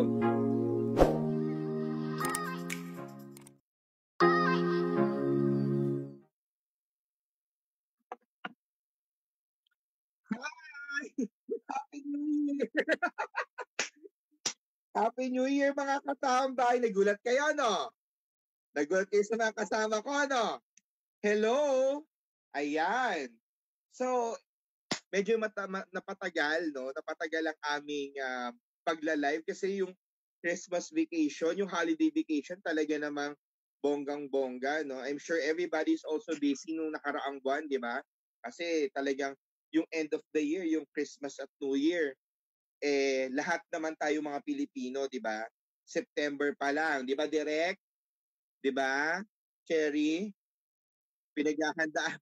Hi! Happy New Year! Happy New Year mga katambay! Nagulat kayo, no? Nagulat kayo sa mga kasama ko, no? Hello! Ayan. So, medyo napatagal, no? Napatagal ang aming pagla-live kasi yung Christmas vacation, yung holiday vacation talaga namang bonggang-bongga, no? I'm sure everybody's also busy nung nakaraang buwan, di ba? Kasi talagang yung end of the year, yung Christmas at New Year, lahat naman tayo mga Pilipino, di ba? September pa lang, di ba, Direk? Di ba? Cherry, pinaghahandaan,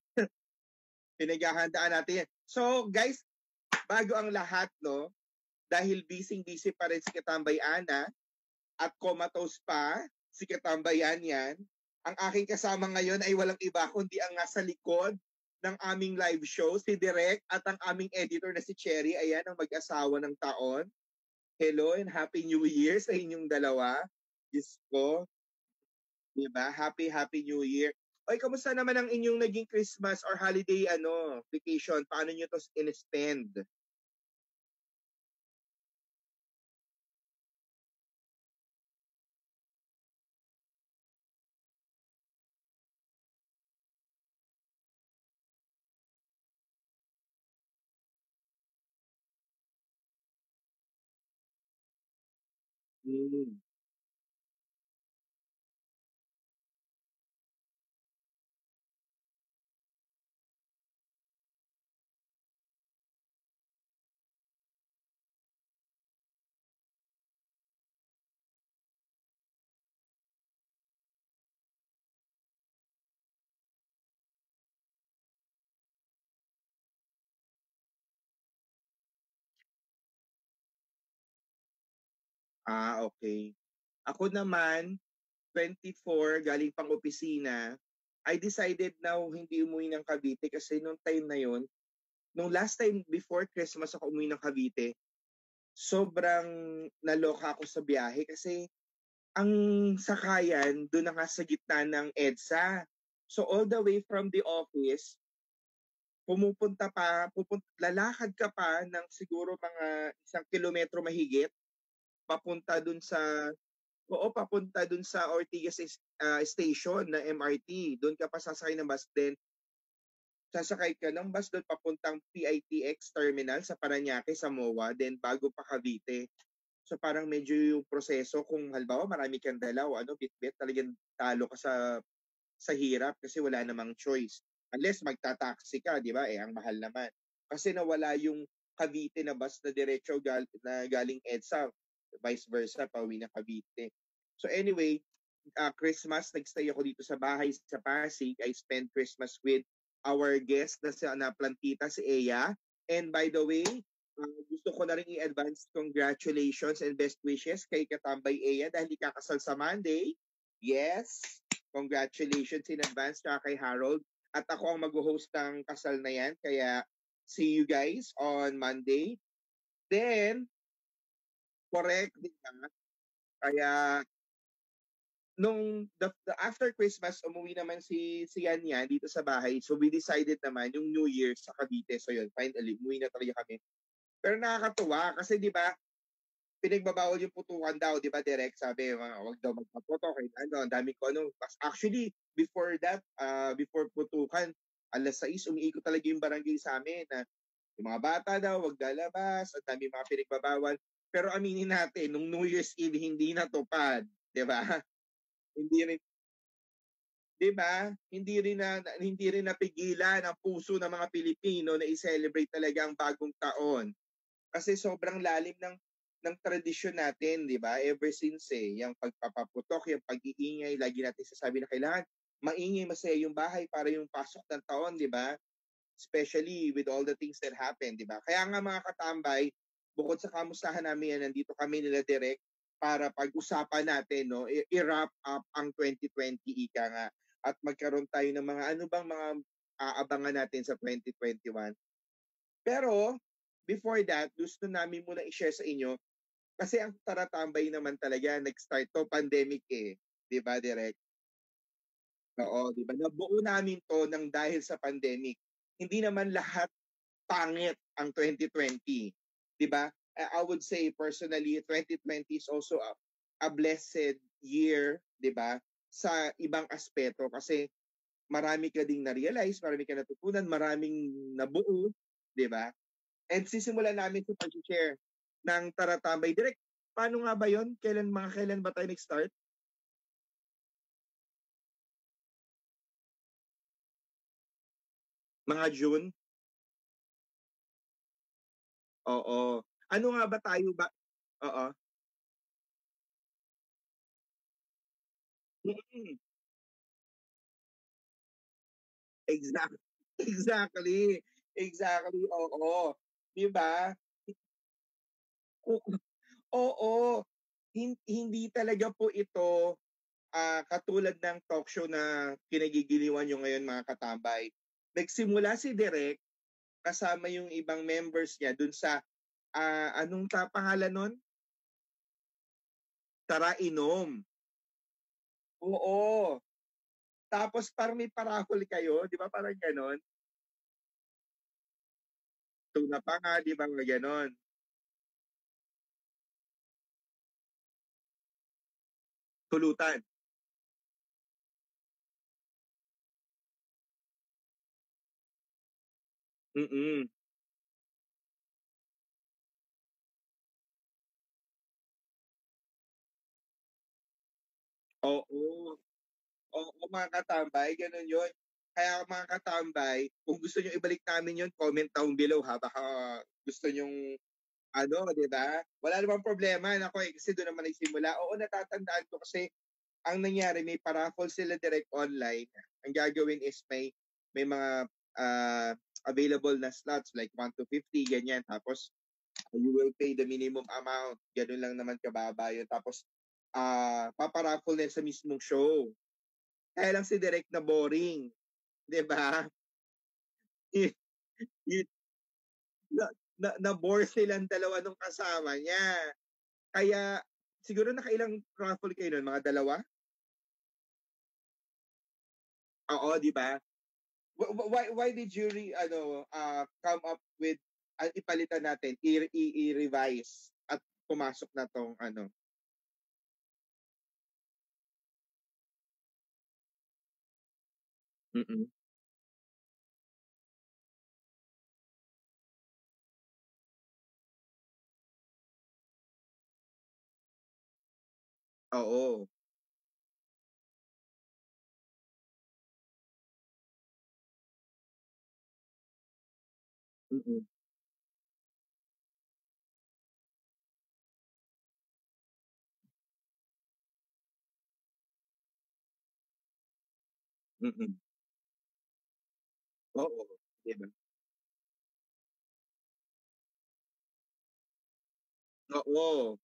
pinaghahandaan natin yan. So, guys, bago ang lahat, no, dahil busy-busy pa rin si Katambay Ana at comatose pa si Katambayan yan, ang aking kasama ngayon ay walang iba kundi ang nasa likod ng aming live show, si Direk, at ang aming editor na si Cherry. Ayan, ang mag-asawa ng taon. Hello and Happy New Year sa inyong dalawa. Diyos ko, di ba? Happy New Year. Oy, kamusta naman ang inyong naging Christmas or holiday vacation? Paano nyo to in-spend? Hmm. Okay. Ako naman, 24, galing pang opisina, I decided na hindi umuwi ng Cavite kasi nung time na yon, nung last time before Christmas ako umuwi ng Cavite, sobrang naloka ako sa biyahe kasi ang sakayan doon na nga sa gitna ng EDSA. So all the way from the office, lalakad ka pa ng siguro mga 1 kilometro mahigit papunta dun sa papunta dun sa Ortigas station na MRT. Doon ka pa sasakay ng bus, then sasakay ka ng bus doon papuntang PITX terminal sa Parañaque, sa MOA, then bago pa Cavite. So parang medyo yung proseso, kung halimbawa marami kang dalaw, bit-bit, talagang talo ka sa hirap kasi wala namang choice. Unless magta-taxi ka, di ba? Ang mahal naman. Kasi nawala yung Cavite na bus na diretso na galing EDSA, vice versa, pauwi na Cavite. So anyway, Christmas, nagstay ako dito sa bahay sa Pasig. I spent Christmas with our guest na plantita, si Eya. And by the way, gusto ko na rin i-advance congratulations and best wishes kay Katambay Eya dahil ikakasal sa Monday. Yes, congratulations in advance kay Harold. At ako ang mag-host ng kasal na yan. Kaya see you guys on Monday. Then, correct, di ba? Kaya nung after Christmas, umuwi naman si Yan Yan dito sa bahay. So we decided naman yung New Year sa Cavite. So yun, finally, umuwi na talaga kami. Pero nakakatuwa kasi di ba, pinagbabawal yung putukan daw, di ba, Direk? Sabi, wag daw magpaputok. Ang dami ko, Actually, before that, before putukan, 6:00, umiikot talaga yung barangay sa amin na yung mga bata daw, wag lalabas, at dami mga pinagbabawal. Pero aminin natin, nung New Year's Eve, hindi natupad. Di ba? Hindi rin, 'di ba? Hindi rin napigilan ang puso ng mga Pilipino na i-celebrate talaga ang bagong taon. Kasi sobrang lalim ng tradisyon natin, 'di ba? Ever since yung pagpapaputok, yung pag-iingay, lagi natin sasabi na kailangan maingay, masaya yung bahay para yung pasok ng taon, 'di ba? Especially with all the things that happen, 'di ba? Kaya nga mga katambay, bukod sa kamustahan namin yan, nandito kami nila direct para pag-usapan natin, no, i-wrap up ang 2020, ika nga, at magkaroon tayo ng mga ano bang mga aabangan natin sa 2021. Pero before that, gusto namin muna i-share sa inyo Kasi ang taratambay naman talaga, nag-start 'to pandemic, eh, 'di ba, Direk? Oo, 'di ba? Nabuo namin 'to ng dahil sa pandemic. Hindi naman lahat pangit ang 2020, 'di ba? I would say personally 2020 is also a blessed year, 'di ba? Sa ibang aspeto kasi marami ka ding na-realize, marami ka natutunan, maraming nabuo, 'di ba? And sisimulan namin sa pag-share ng taratambay. Direk, paano nga ba 'yon? Kailan ba tayo nag-start? Mga June? Oo. Ano nga ba tayo ba oo. Mm. Exact exactly. Exactly, oo. 'Di ba? Oo, oo. Hindi talaga po ito, katulad ng talk show na kinagigiliwan niyo ngayon mga katambay. Nagsimula si Direk kasama yung ibang members niya dun sa, anong pangalan nun? Tara Inom. Oo. Tapos parang may pa-raffle kayo, 'di ba parang gano'n? Tuna pa nga, 'di ba mga gano'n? Pulutan. Mm. Oo. Oo, mga katambay, gano'n 'yun. Kaya mga katambay, kung gusto niyong ibalik namin 'yun, comment down below ha, baka gusto niyong ano, 'di ba? Wala namang problema, naku, eh, kasi do'n naman nagsimula. Oo, natatandaan ko kasi ang nangyari may pa-raffle sila direct online. Ang gagawin is may mga, ah, available na slots like 1 to 50 ganyan. Tapos you will pay the minimum amount, gano'n lang naman kababa 'yun. Tapos, papa-raffle nila sa mismong show. Kaya lang si Direk na boring, 'di ba? Y y na-bore silang dalawa nung kasama niya. Kaya siguro nakailang raffle kayo nun, mga dalawa? Oo, 'di ba? Why did you come up with, ipalitan natin, i-revise at pumasok na 'tong ano. Mm. Oo. Mm. Mm. Oo, 'di ba? Oo.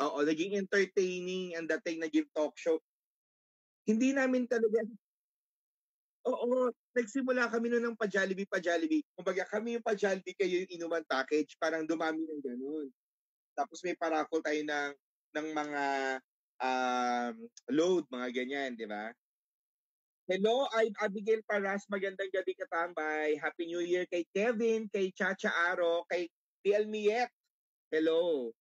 Oo, naging entertaining ang dating, naging talk show. Hindi namin talaga Oo, nagsimula kami nun ng pa-Jollibee, pa-Jollibee. Kumbaga kami yung pa-Jollibee, kayo yung inuman package, parang dumami ng gano'n. Tapos may pa-raffle tayo ng mga, um, load, mga ganyan, 'di ba? Hello, I'm Abigail Paras, magandang gabi katambay. Happy New Year kay Kevin, kay Chacha Aro, kay TL Miet. Hello.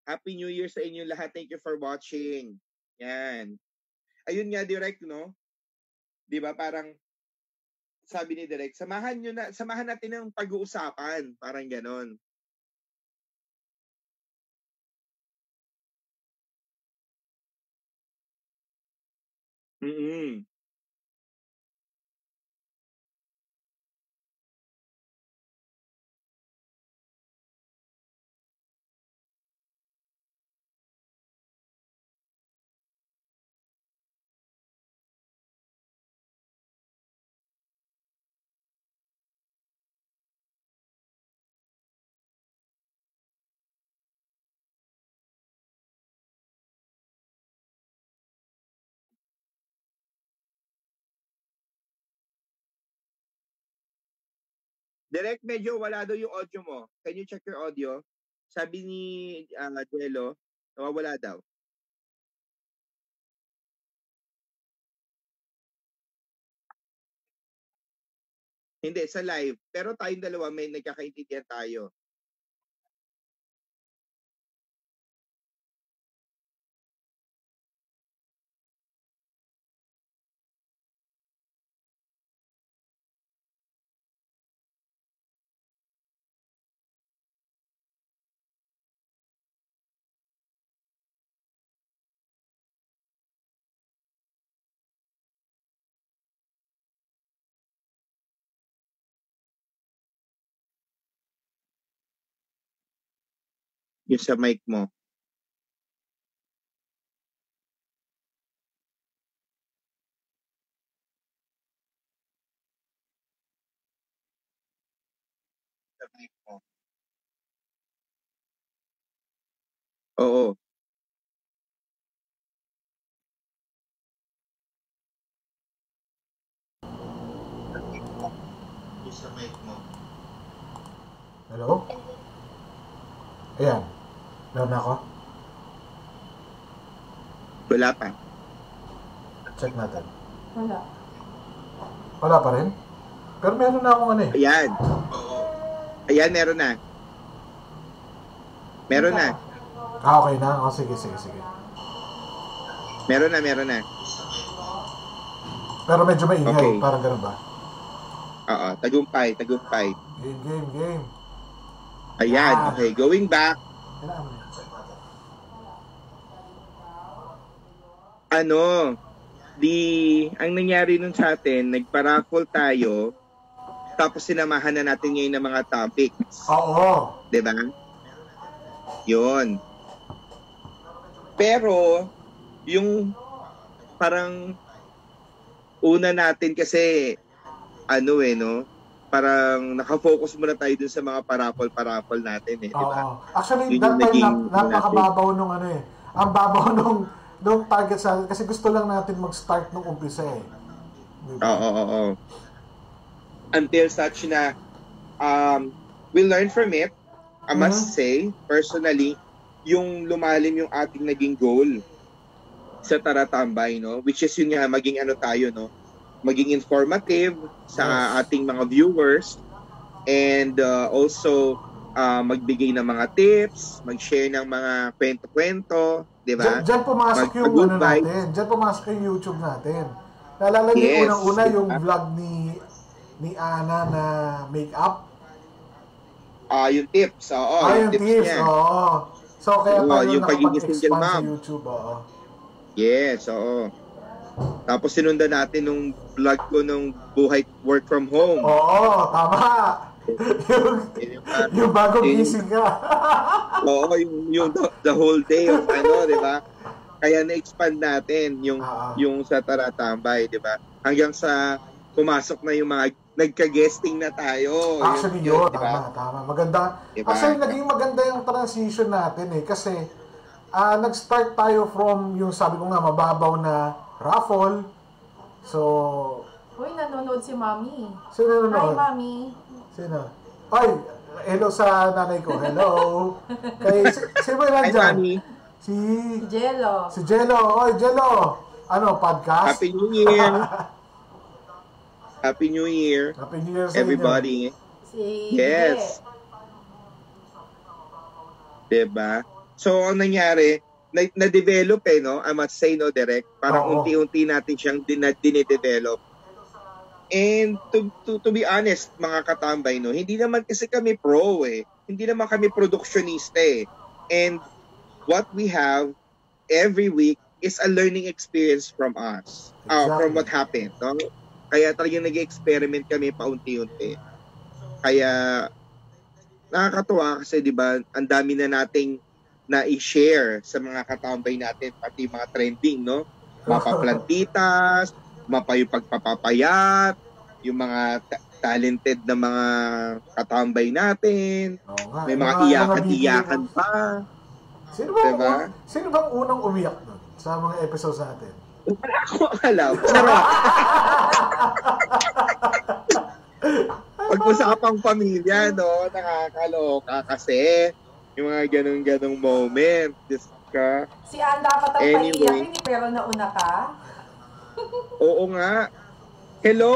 Happy New Year sa inyo lahat. Thank you for watching. Yan. Ayun nga direct, no? 'Di ba parang sabi ni Direk, samahan natin ng pag-uusapan, parang gano'n. Mm. Direct, medyo wala daw yung audio mo. Can you check your audio? Sabi ni Jello, nawawala daw. Hindi, sa live. Pero tayong dalawa, may nagkakaintindihan tayo. Yung sa mic mo. Sa mic mo. Oo. Yung sa mic mo. Hello? Ayan. Meron na ako? Wala pa. Check natin. Wala. Wala pa rin? Pero meron na akong ano eh. Ayan. Oo. Ayan, meron na. Meron na. Ah, okay na? Oh, sige. Meron na. Pero medyo maingay. Okay. Parang ganun ba? Oo, tagumpay. Game. Ayan, okay. Going back. Kailangan mo na. Ang nangyari nun sa atin, nagpa-raffle tayo, tapos sinamahan na natin ngayon ng mga topics. Oo. Diba? Yun. Pero, yung parang una natin kasi, parang nakafocus muna tayo dun sa mga parapol natin eh, di ba? Oo. Actually, Yun that yung time naging napakababaw nung ano eh. Ang babaw nung target sa kasi gusto lang natin mag-start nung umpisa eh. Diba? Oo. Until such na we learn from it. I must say, personally, yung lumalim yung ating naging goal sa Taratambay, no? Which is yun nga, maging tayo, no? Maging informative sa ating mga viewers and also magbigay ng mga tips, mag-share ng mga kwento-kwento, di ba? Diyan pumasok yung natin. Diyan pumasok yung YouTube natin. Naalala niyo unang-una yung vlog ni Ana na make-up? Yung tips. Oo, yung tips. Oo. So, kaya tayo yung pagiging single nakapag-expand mom sa YouTube. Oo. Yes, oo. Tapos sinundan natin nung vlog ko nung buhay work from home. Oo, tama. yung bago gising ka. Oo, yung the whole day of di ba? Kaya na-expand natin yung sa Taratambay, di ba? Hanggang sa pumasok na yung mga nagka-guesting na tayo. Actually, yun, diba? Tama. Maganda. Diba? Actually, naging maganda yung transition natin eh. Kasi, nag-start tayo from yung sabi ko nga, mababaw na raffle. So, Uy, nanonood si Mami. Sino nanonood? Hi, Mami. Sino? Ay, hello sa nanay ko. Hello. Sino ba Hi, nandyan? Mami. Si Jello. Si Jello. Oy, Jello. Podcast? Happy New Year. Happy New Year. Happy New Year sa everybody. Yes. Diba? So, ang nangyari, na-develop no? I must say, no, Direk? Parang unti-unti natin siyang dine-develop. And to be honest, mga katambay, no, hindi naman kasi kami pro Hindi naman kami productionista And what we have every week is a learning experience from us. From what happened, no? Kaya talagang nag-experiment kami paunti-unti. Kaya nakakatuwa kasi 'di ba, ang dami na nating na-i-share sa mga katambay natin, pati mga trending, no? Mapaplantitas, yung pagpapapayat, yung mga talented na mga katambay natin. May mga iyakan-iyakan pa. Sino bang unang umiyak nun sa mga episodes natin? Wala akong alam. Charot. Pag-usapang pamilya, no? Nakakaloka kasi yung mga ganong moment. Diyos ka. Si Ann dapat ang paiiyakin, pero nauna ka. Oo nga. Hello,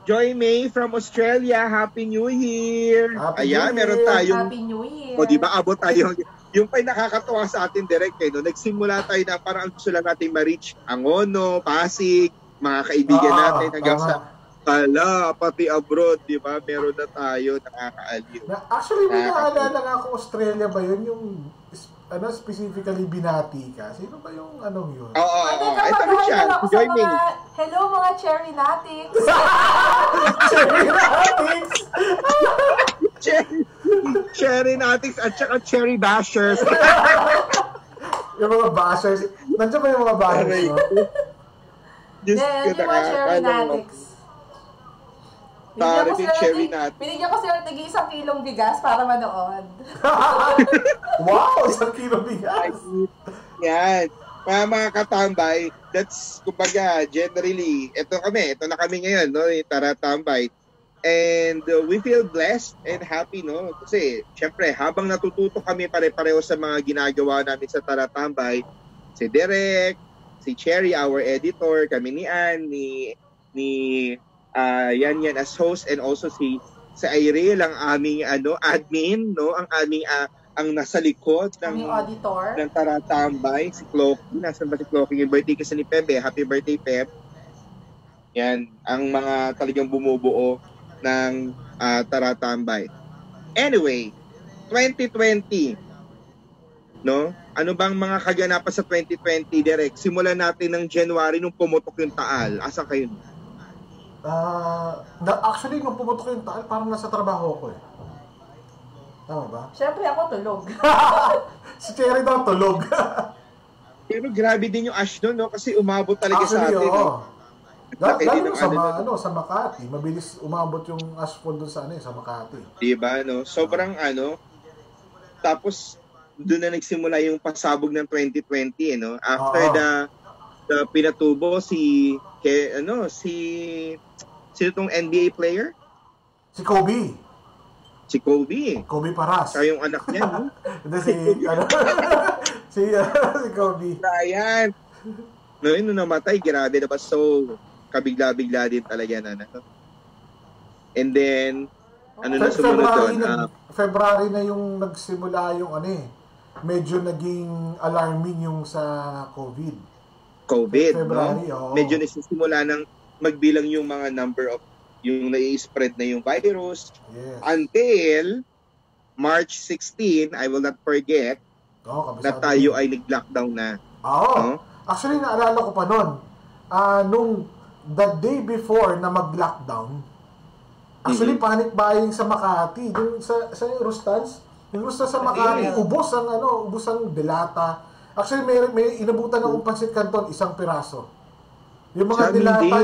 Joy May from Australia. Happy New Year. Ayan, meron tayong... Happy New Year. O, di ba, abot tayo. Yung pa'y nakakatuwa sa atin direct, no? Nagsimula tayo na parang ang gusto lang natin ma-reach Angono, Pasig, mga kaibigan natin hanggang sa pati abroad, di ba? Meron na tayo, nakakaaliw. Actually, may naalala nga ako, Australia ba yun? Yung, specifically binati ka? Sino ba yung anong yun? Oo. Ito rin siya. Joy me. Hello, mga cherry natics. Cherry natics! Cherry natics at saka cherry bashers. Yung mga bashers. Nandiyan ba yung mga bashers, no? Yung mga cherry natics. Binigyan ko sila tig-1 kilong bigas para manood. Wow! 1 kilong bigas! Yan. Mga katambay, that's, kumbaga, generally, ito na kami ngayon, no? Tara Tambay. And we feel blessed and happy, no? Kasi, syempre, habang natututo kami pare-pareho sa mga ginagawa namin sa Tara Tambay, si Derek, si Cherry, our editor, kami ni Ann, ni yan as host, and also si Irene, ang aming admin, no, ang aming ang nasa likod ng auditor ng Tara Tambay, si Clocky. Nasaan ba si Clocky? Yung birthday kasi ni Pepe. Happy birthday, Pep. Yan ang mga talagang bumubuo ng Tara Tambay. Anyway, 2020, no? Ano bang mga kaganapan sa 2020, Derek? Simulan natin ng January nung pumutok yung Taal. Asan kayo? Actually, nung pumutok yung Taal, parang nasa trabaho ko eh. Tama ba? Siyempre ako tulog. Si Cherry daw tulog. Pero grabe din yung ash doon, no? Kasi umabot talaga actually, sa atin. Oo. Lalo sa Makati, mabilis umabot yung ashfall doon sa sa Makati. Diba, no? Sobrang tapos doon na nagsimula yung pasabog ng 2020, no? After the pinatubo sino tong NBA player? Si Kobe. Si Kobe. Kobe Paras. Siya yung anak niya, no? si Kobe. Ayan. No, yun namatay, grabe na ba? So, kabigla-bigla din talaga na. And then, na sumunod doon? February na yung nagsimula yung medyo naging alarming yung sa COVID. February, no? Medyo nagsisimula ng magbilang yung mga number of yung nai-spread na yung virus. Yes. Until March 16, I will not forget, na tayo ay nag-lockdown na. No? Actually, naalala ko pa nun. Nung the day before na mag-lockdown, actually, panic buying sa Makati. Yung sa Rustans, yung Rustans sa Makati, ubos ang delata. Actually, may inabutan akong Pansit Canton, 1 piraso. Yung mga delata,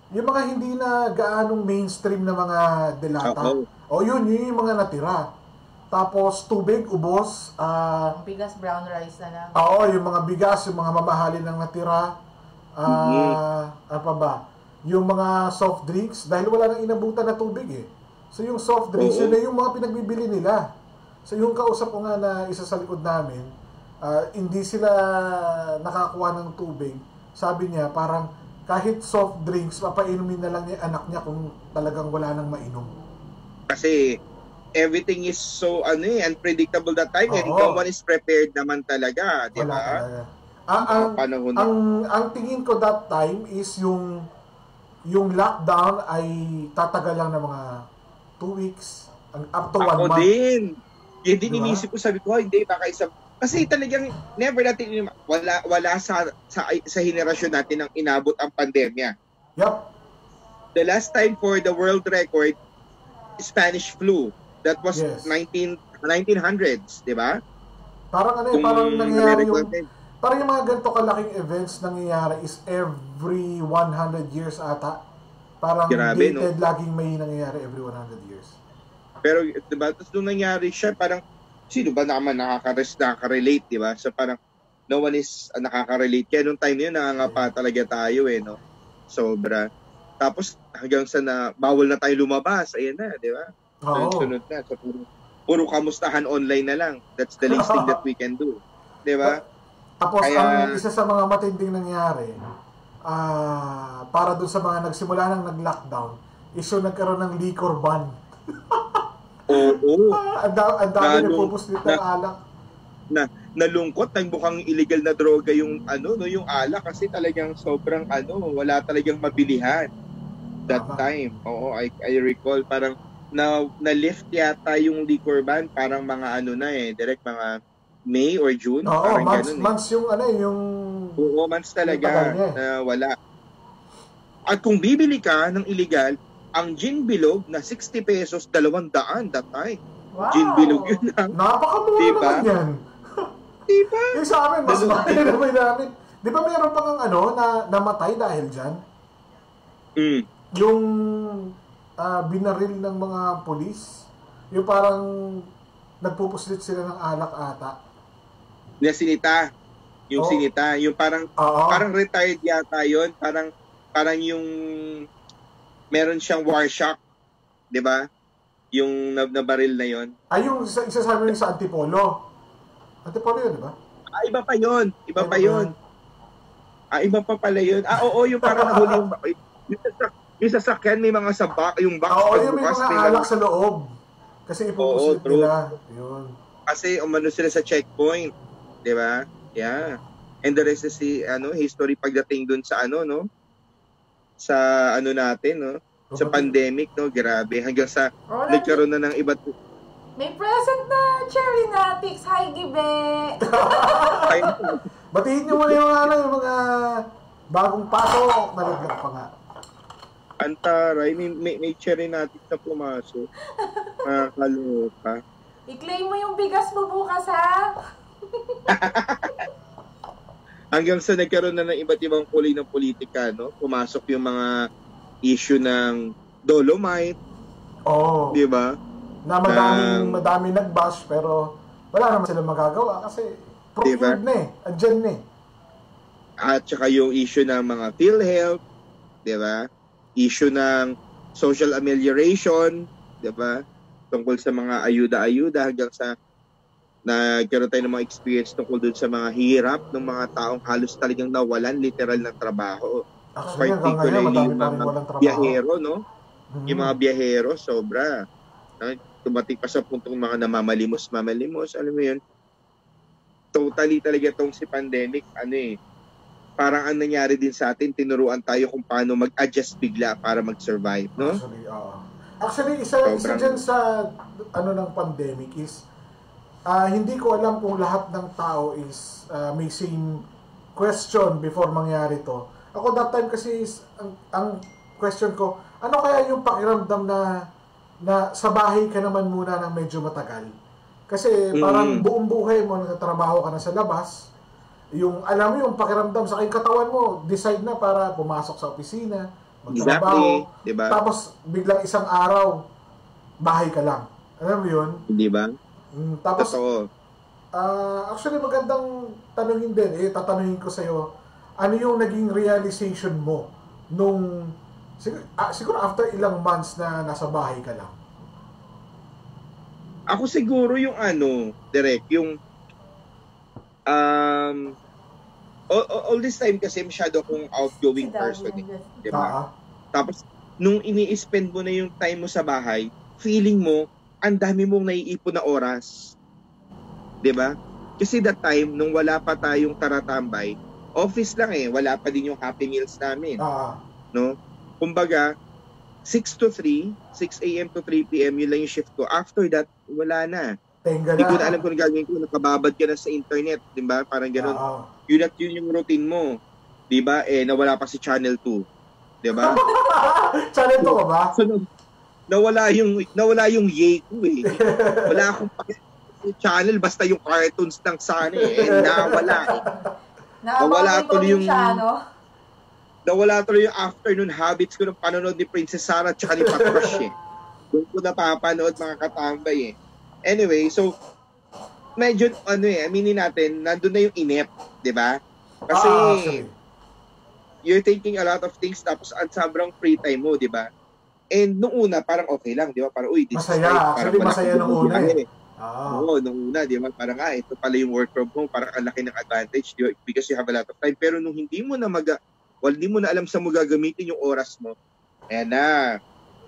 yung mga hindi na gaanong mainstream na mga delata. Yun yung mga natira. Tapos, tubig, ubos. Bigas, brown rice na lang. Yung mga bigas, yung mga mamahalin ng natira. Ano pa ba? Yung mga soft drinks, dahil wala nang inabutan na tubig eh. So, yung soft drinks, yun na yung mga pinagbibili nila. So, yung kausap ko nga na isa sa likod namin, hindi sila nakakuha ng tubig. Sabi niya, parang kahit soft drinks, papainumin na lang niya anak niya kung talagang wala nang mainom. Kasi everything is so unpredictable that time, and no one is prepared naman talaga, di ba? Ang tingin ko that time is yung lockdown ay tatagal lang ng mga 2 weeks up to 1 month. Ako din. Yun din inisip ko, sabi ko, hindi, baka kasi talagang never natin wala sa henerasyon natin ang inabot ang pandemya. Yep. The last time for the world record, Spanish flu. That was 1900s, di ba? Parang parang nangyayari parang yung mga ganito kalaking events nangyayari is every 100 years ata. Parang grabe, dated, laging may nangyayari every 100 years. Pero, diba, tapos nung nangyari siya, parang, sino ba naman nakaka-relate, diba? So, parang, no one is nakaka-relate. Kaya nung time yun, nangangapa talaga tayo, no? Sobra. Tapos hanggang sa na bawal na tayo lumabas, ayan na, di ba? Oo. Sunod na. So, puro kamustahan online na lang. That's the least thing that we can do. Di ba? Tapos Kaya- ang isa sa mga matinding nangyari, para dun sa mga nagsimula ng nag-lockdown, is yung nagkaroon ng liquor ban. Oo. Ang dami Lalo- nagpupuslit ng alak. Nalungkot ng mukhang illegal na droga yung yung alak kasi talagang sobrang wala talagang mabilihan that Tama. time. Oo, I recall parang na-lift yata yung liquor ban parang mga direct mga May or June, Oo, parang months, ganun months yung yung... Oo, months talaga Yung tagal niya. na wala. At kung bibili ka ng illegal, ang gin bilog na 60 pesos, 200 that time. Wow. Gin bilog yun lang. Napakamura Diba? naman yan. Diba? Yung sa amin, mas Dalawa. mahal naman namin. Di ba meron pang na namatay dahil dyan? Mm. Yung binaril ng mga polis, yung parang nagpupuslit sila ng alak ata. Na sinita. Yung Oo. sinita. Yung parang Oo. parang retired yata yun. Parang yung meron siyang war shock. Di ba? Yung nabaril na yun. Ay, yung isa sa amin sa Antipolo. Antipolo yun, di ba? Iba pa yun. Iba pa Ano yun. Iba pa pala yun. Oo, yung parang nahuli yung sasakyan may mga sabak, yung box Oo, yung may pagbukas, mga alak sa loob. Kasi ipupuslit true. nila. Yun. Kasi umano sila sa checkpoint, 'di ba? Yeah. And the rest is history pagdating dun sa sa natin, no? Sa pandemic, no? Grabe hanggang sa Oh, nagkaroon na ng iba't may present na cherry natics. Hi, Gibe! Batiin nyo muna yung mga bagong pasok. Nalaglag pa nga. Antaray, may cherry natin na pumasok. Kaloka. I-claim mo yung bigas mo bukas, ha? Hanggang sa nagkaroon na ng iba't ibang kulay ng politika, no? Pumasok yung mga issue ng Dolomite, Oo. di ba? Na madaming nag-bash, pero wala naman sila magagawa kasi Diba? procured na eh. Andyan na eh. At saka yung issue ng mga PhilHealth, di ba? Issue ng social amelioration, di ba? Tungkol sa mga ayuda-ayuda hanggang sa nagkaroon tayo ng mga experience tungkol dun sa mga hirap ng mga taong halos talagang nawalan literal ng trabaho. Actually, hanggang ngayon, madami yung pa rin mga walang trabaho. biyahero, no? Mhm. Yung mga biyahero, sobra. Tumating pa sa puntong mga namamalimos, alam mo yun? Totally talaga tong si pandemic, parang ang nangyari din sa atin, tinuruan tayo kung paano mag-adjust bigla para mag-survive, no? Actually, oo. Actually, isa dyan sa ng pandemic is hindi ko alam kung lahat ng tao is may same question before mangyari to. Ako that time kasi is, ang question ko, ano kaya yung pakiramdam na sa bahay ka naman muna ng medyo matagal? Kasi parang buong buhay mo nagtatrabaho ka na sa labas, yung alam mo yung pakiramdam sa katawan mo, decide na para pumasok sa opisina, magtrabaho, Exactly, diba? Tapos biglang isang araw, bahay ka lang. Alam mo yun? Di ba? Tapos, Totoo. actually magandang tanungin din, tatanungin ko sa'yo, ano yung naging realization mo nung, siguro after ilang months na nasa bahay ka lang? Ako siguro yung direct, yung all this time kasi masyado akong outgoing person, di ba? Tapos, nung ini-spend mo na yung time mo sa bahay, feeling mo, ang dami mong naiipon na oras. Di ba? Kasi that time, nung wala pa tayong taratambay, office lang wala pa din yung Happy Meals namin. No? Kumbaga, 6 to 3, 6 a.m. to 3 p.m., yun lang yung shift ko. After that, wala na. Tenga Hindi ko na na. alam kung gagawin ko, nakababad ka na sa internet, di ba? Parang gano'n. Yun at yun yung routine mo. Di ba? Nawala pa si Channel 2. Di ba? Channel 2 ka ba? So, nawala yung yay ko Wala akong channel, basta yung cartoons lang sana nawala Nawala tuloy yung nawala tuloy yung afternoon habits ko ng panonood ni Princess Sarah at ni Patrush Doon ko napapanood mga katambay Anyway, so medyo aminin natin, nandun na yung inep, di ba? Kasi you're thinking a lot of things tapos ang sobrang free time mo, di ba? And nung una, parang okay lang, di ba? Parang, uy, this Masaya. is nice. Parang Actually, masaya nung una eh. Oo, nung una, di ba? Parang, ito pala yung work from home. Parang ang laki ng advantage, di ba? Because you have a lot of time. Pero nung hindi mo na alam sa mo gagamitin yung oras mo, ayan na,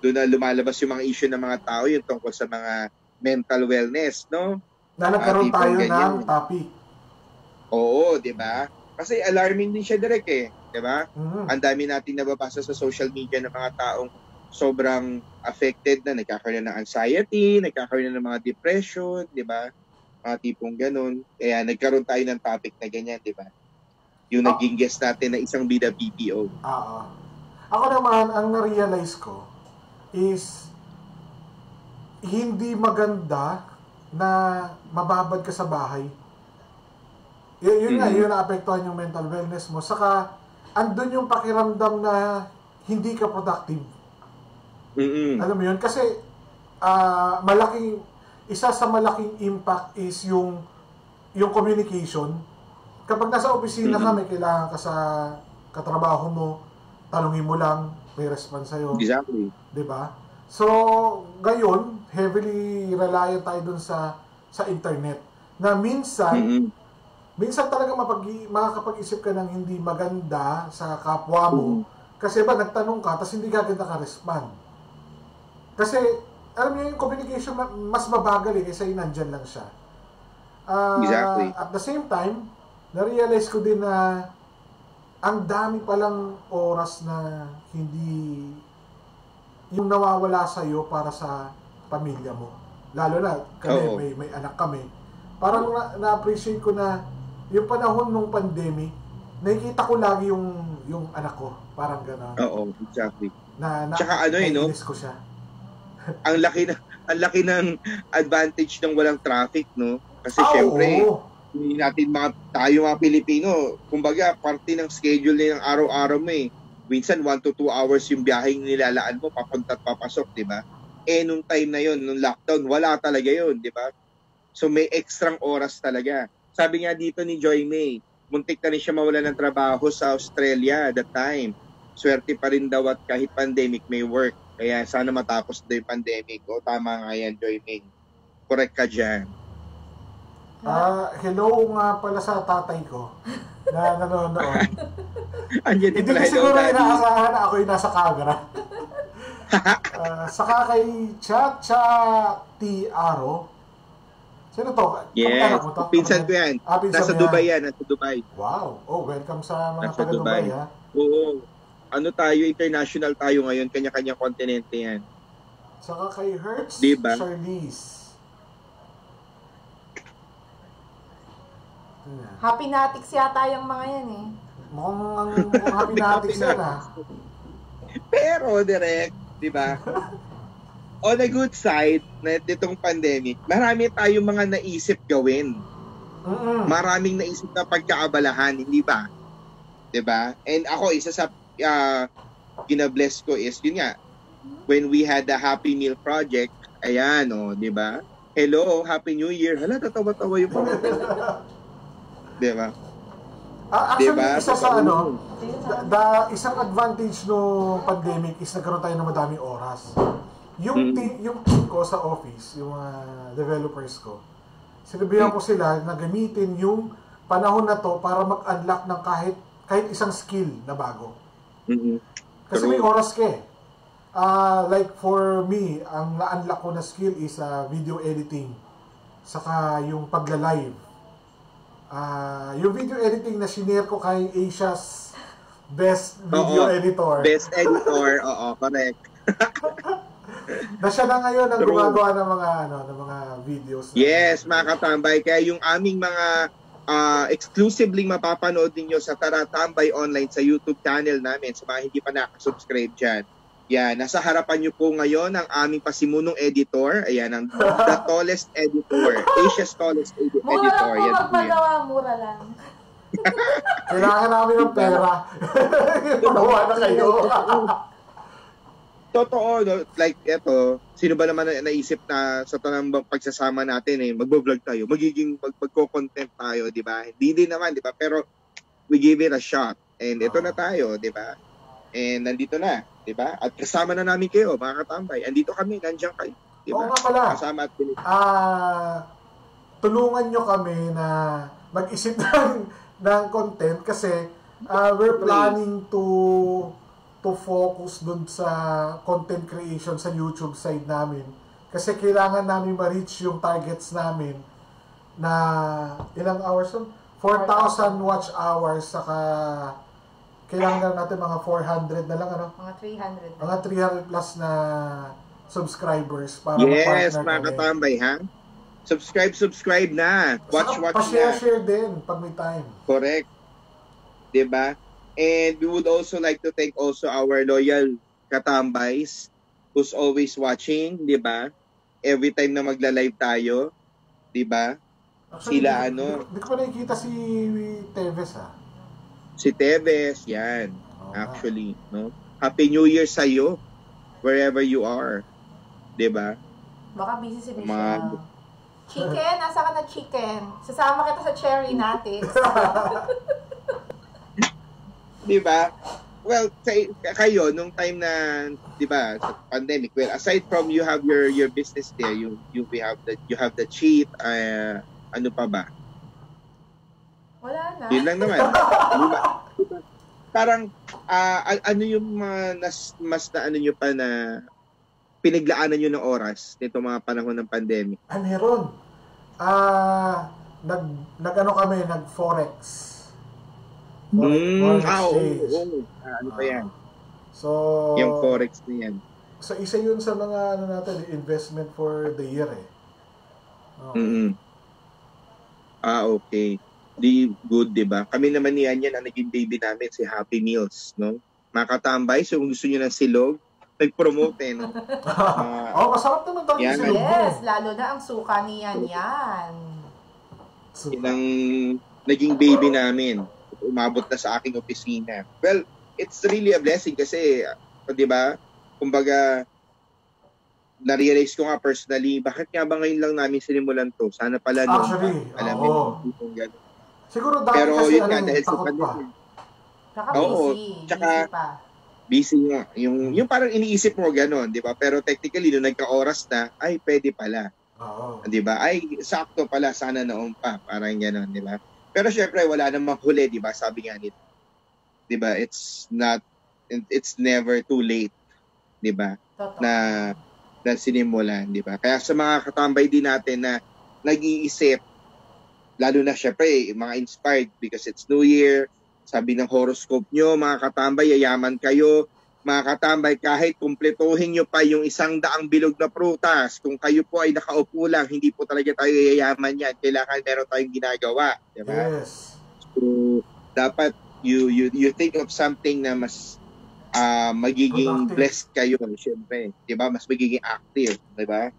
doon na lumalabas yung mga issue ng mga tao, yung tungkol sa mga mental wellness, no? Na nagkaroon tayo ng topic. Oo, di ba? Kasi alarming din siya direct eh, di ba? Ang dami natin nababasa sa social media ng mga taong sobrang affected na, nagkakaroon ng anxiety, nagkakaroon ng mga depression, di ba? Mga tipong ganun. Kaya nagkaroon tayo ng topic na ganyan, di ba? Yung naging guest natin na isang bida PPO. Ako naman, ang na-realize ko is hindi maganda na mababad ka sa bahay. Yun nga, yun na-apektuhan yung mental wellness mo. Saka, andun yung pakiramdam na hindi ka productive. Alam mo yun? Kasi, isa sa malaking impact is yung communication. Kapag nasa opisina ka, may kailangan ka sa katrabaho mo, tanungin mo lang, may response sa'yo. Exactly. Diba? So, ngayon, heavily reliant tayo dun sa internet. Na minsan talaga makakapag-isip ka ng hindi maganda sa kapwa mo. Kasi ba, nagtanong ka, tapos hindi ka agad naka-respond. Kasi, alam niyo yung communication mas mabagal eh, kaysa yung nandyan lang siya. Exactly. At the same time, na-realize ko din na ang dami palang oras na hindi yung nawawala sa'yo para sa pamilya mo. Lalo na, kami, may anak kami. Parang na-appreciate ko na yung panahon ng pandemic, nakikita ko lagi yung anak ko. Parang gano'n. Oo, exactly. Tsaka no? Ko siya. ang laki ng advantage ng walang traffic, no? Kasi syempre, hindi natin tayo mga Pilipino, kumbaga, parte ng schedule na ng araw-araw mo eh. Minsan 1 to 2 hours yung biyaheng nilalaan mo, papunta at papasok, di ba? Nung time na yon, nung lockdown, wala talaga yon, di ba? So may extrang oras talaga. Sabi nga dito ni Joy May, muntik na rin siya mawala ng trabaho sa Australia at that time. Swerte pa rin daw at kahit pandemic may work. Kaya sana matapos daw yung pandemic. O tama nga yan, Joy May. Correct ka dyan. Hello nga pala sa tatay ko na nanonood. Hindi ko siguro inaasahan na ako yung nasa camera. Saka kay Chacha T. Aro. Sino to? Yes, pinsan ko yan. Nasa Dubai yan, nasa Dubai. Wow. Welcome sa mga taga Dubai ha. Oo. Ano tayo, international tayo ngayon, kanya-kanya kontinente yan. Saka kay Hertz, diba? Charlize. Happy Natics yata yung mga yan eh. Mukhang Happy Natics yan ah. Pero direct, di ba? On a good side, na itong pandemic, marami tayong mga naisip gawin. Maraming naisip na pagkaabalahan, hindi ba? Di ba? And ako, isa sa ginabless ko is, yun nga, when we had the Happy Meal Project, ayan, di ba? Hello, Happy New Year. Hala, tatawa-tawa yung mga. Di ba? Actually, diba? Isa sa isang advantage no pandemic is nagkaroon tayo ng madaming oras. Yung team ko sa office, yung mga developers ko, sinabihan ko sila na gamitin yung panahon na to para mag-unlock ng kahit isang skill na bago. Kasi may oras ka eh. Like for me, ang na-unlock ko na skill is video editing. Saka yung pagla-live. Yung video editing na shinare ko kay Asia's best video editor. Best editor, correct. Na siya na ngayon ang gumagawa ng mga videos. Yes, mga katambay. Kaya yung aming mga exclusively mapapanood ninyo sa Tara Tambay Online sa YouTube channel namin, sa mga hindi pa nakasubscribe dyan. Yan, nasa harapan nyo po ngayon ang aming pasimunong editor. Ayan, ang the tallest editor. Asia's tallest editor. Mura lang po magpagawa, mura lang. Kailangan namin ng pera. Magawa na kayo. Totoo, no? Like, eto, sino ba naman naisip na sa tanang pagsasama natin magbo-vlog tayo, magko-content tayo, di ba? Hindi din naman, di ba? Pero we give it a shot. And ito na tayo, di ba? And nandito na, di ba? At kasama na namin kayo, mga katambay. Andito kami, nandiyan kayo. Di ba? Oo nga pala. Kasama at tulungan nyo kami na mag-isip ng content kasi we're planning to focus dun sa content creation sa YouTube side namin. Kasi kailangan namin ma-reach yung targets namin na ilang hours yun? 4,000 watch hours, saka kailangan natin mga 400 na lang, ano? Mga 300. Mga 300 plus na subscribers para yes, ma-partner mga kami. katambay, ha? Subscribe na. Watch na. Pa-share din pag may time. Correct. Diba? And we would also like to thank also our loyal katambays who's always watching, diba? Every time na magla-live tayo, diba? Actually, Sila Hindi ko pa nakikita si Teves, ha? Si Teves, yan. Oo. Actually, no? Happy New Year sa'yo, wherever you are. Diba? Baka busy si Michelle. Chicken? Nasa ka na chicken? Sasama kita sa cherry natin. Diba? Well, kayo, nung time na, diba, sa pandemic, well, aside from you have your business there, you have the cheat, ano pa ba? Wala na. Yun lang naman. Diba? Parang, ano yung mas na ano nyo pa na pinaglaanan nyo ng oras nito mga panahon ng pandemic? Meron. Nag-ano kami, nag-forex. Forex exchange. Ano pa yan? So, Yung forex na yan. So, isa yun sa mga ano natin, investment for the year, eh. Okay. Okay. Good, diba? Kami naman niyan yan, ang naging baby namin, si Happy Meals, no? Mga katambay, so kung gusto nyo ng silog, nag-promote, no? Masarap naman talaga yan, silog. Yes, lalo na ang suka ni Yan. Yun ang naging baby namin. Umabot na sa aking opisina. Well, it's really a blessing kasi, di ba, kumbaga, na-realize ko nga personally, bakit nga ba ngayon lang namin sinimulan to? Sana pala no. Actually, alam mo, siguro dati pero kasi yun nga, dahil sa takot pa. pandemic. Saka Oo, busy. tsaka, Busy pa. busy nga. Yung parang iniisip mo gano'n, di ba? Pero technically, nung nagka-oras na, ay, pwede pala. Oo. Di ba? Ay, sakto pala, sana noon pa. Parang gano'n, di ba? Pero syempre, wala namang huli, di ba? Sabi nga nito. Di ba? It's never too late. Di ba? Na sinimulan, di ba? Kaya sa mga katambay din natin na nag-iisip, lalo na syempre, mga inspired because it's New Year, sabi ng horoscope nyo, mga katambay, yayaman kayo. Mga katambay, kahit kumpletuhin nyo pa yung 100 bilog na prutas, kung kayo po ay nakaupo lang, hindi po talaga tayo yayaman yan. Kailangan meron tayong ginagawa. Diba? Yes. So, dapat you think of something na mas magiging productive. blessed kayo, syempre. Diba? Mas magiging active. Diba?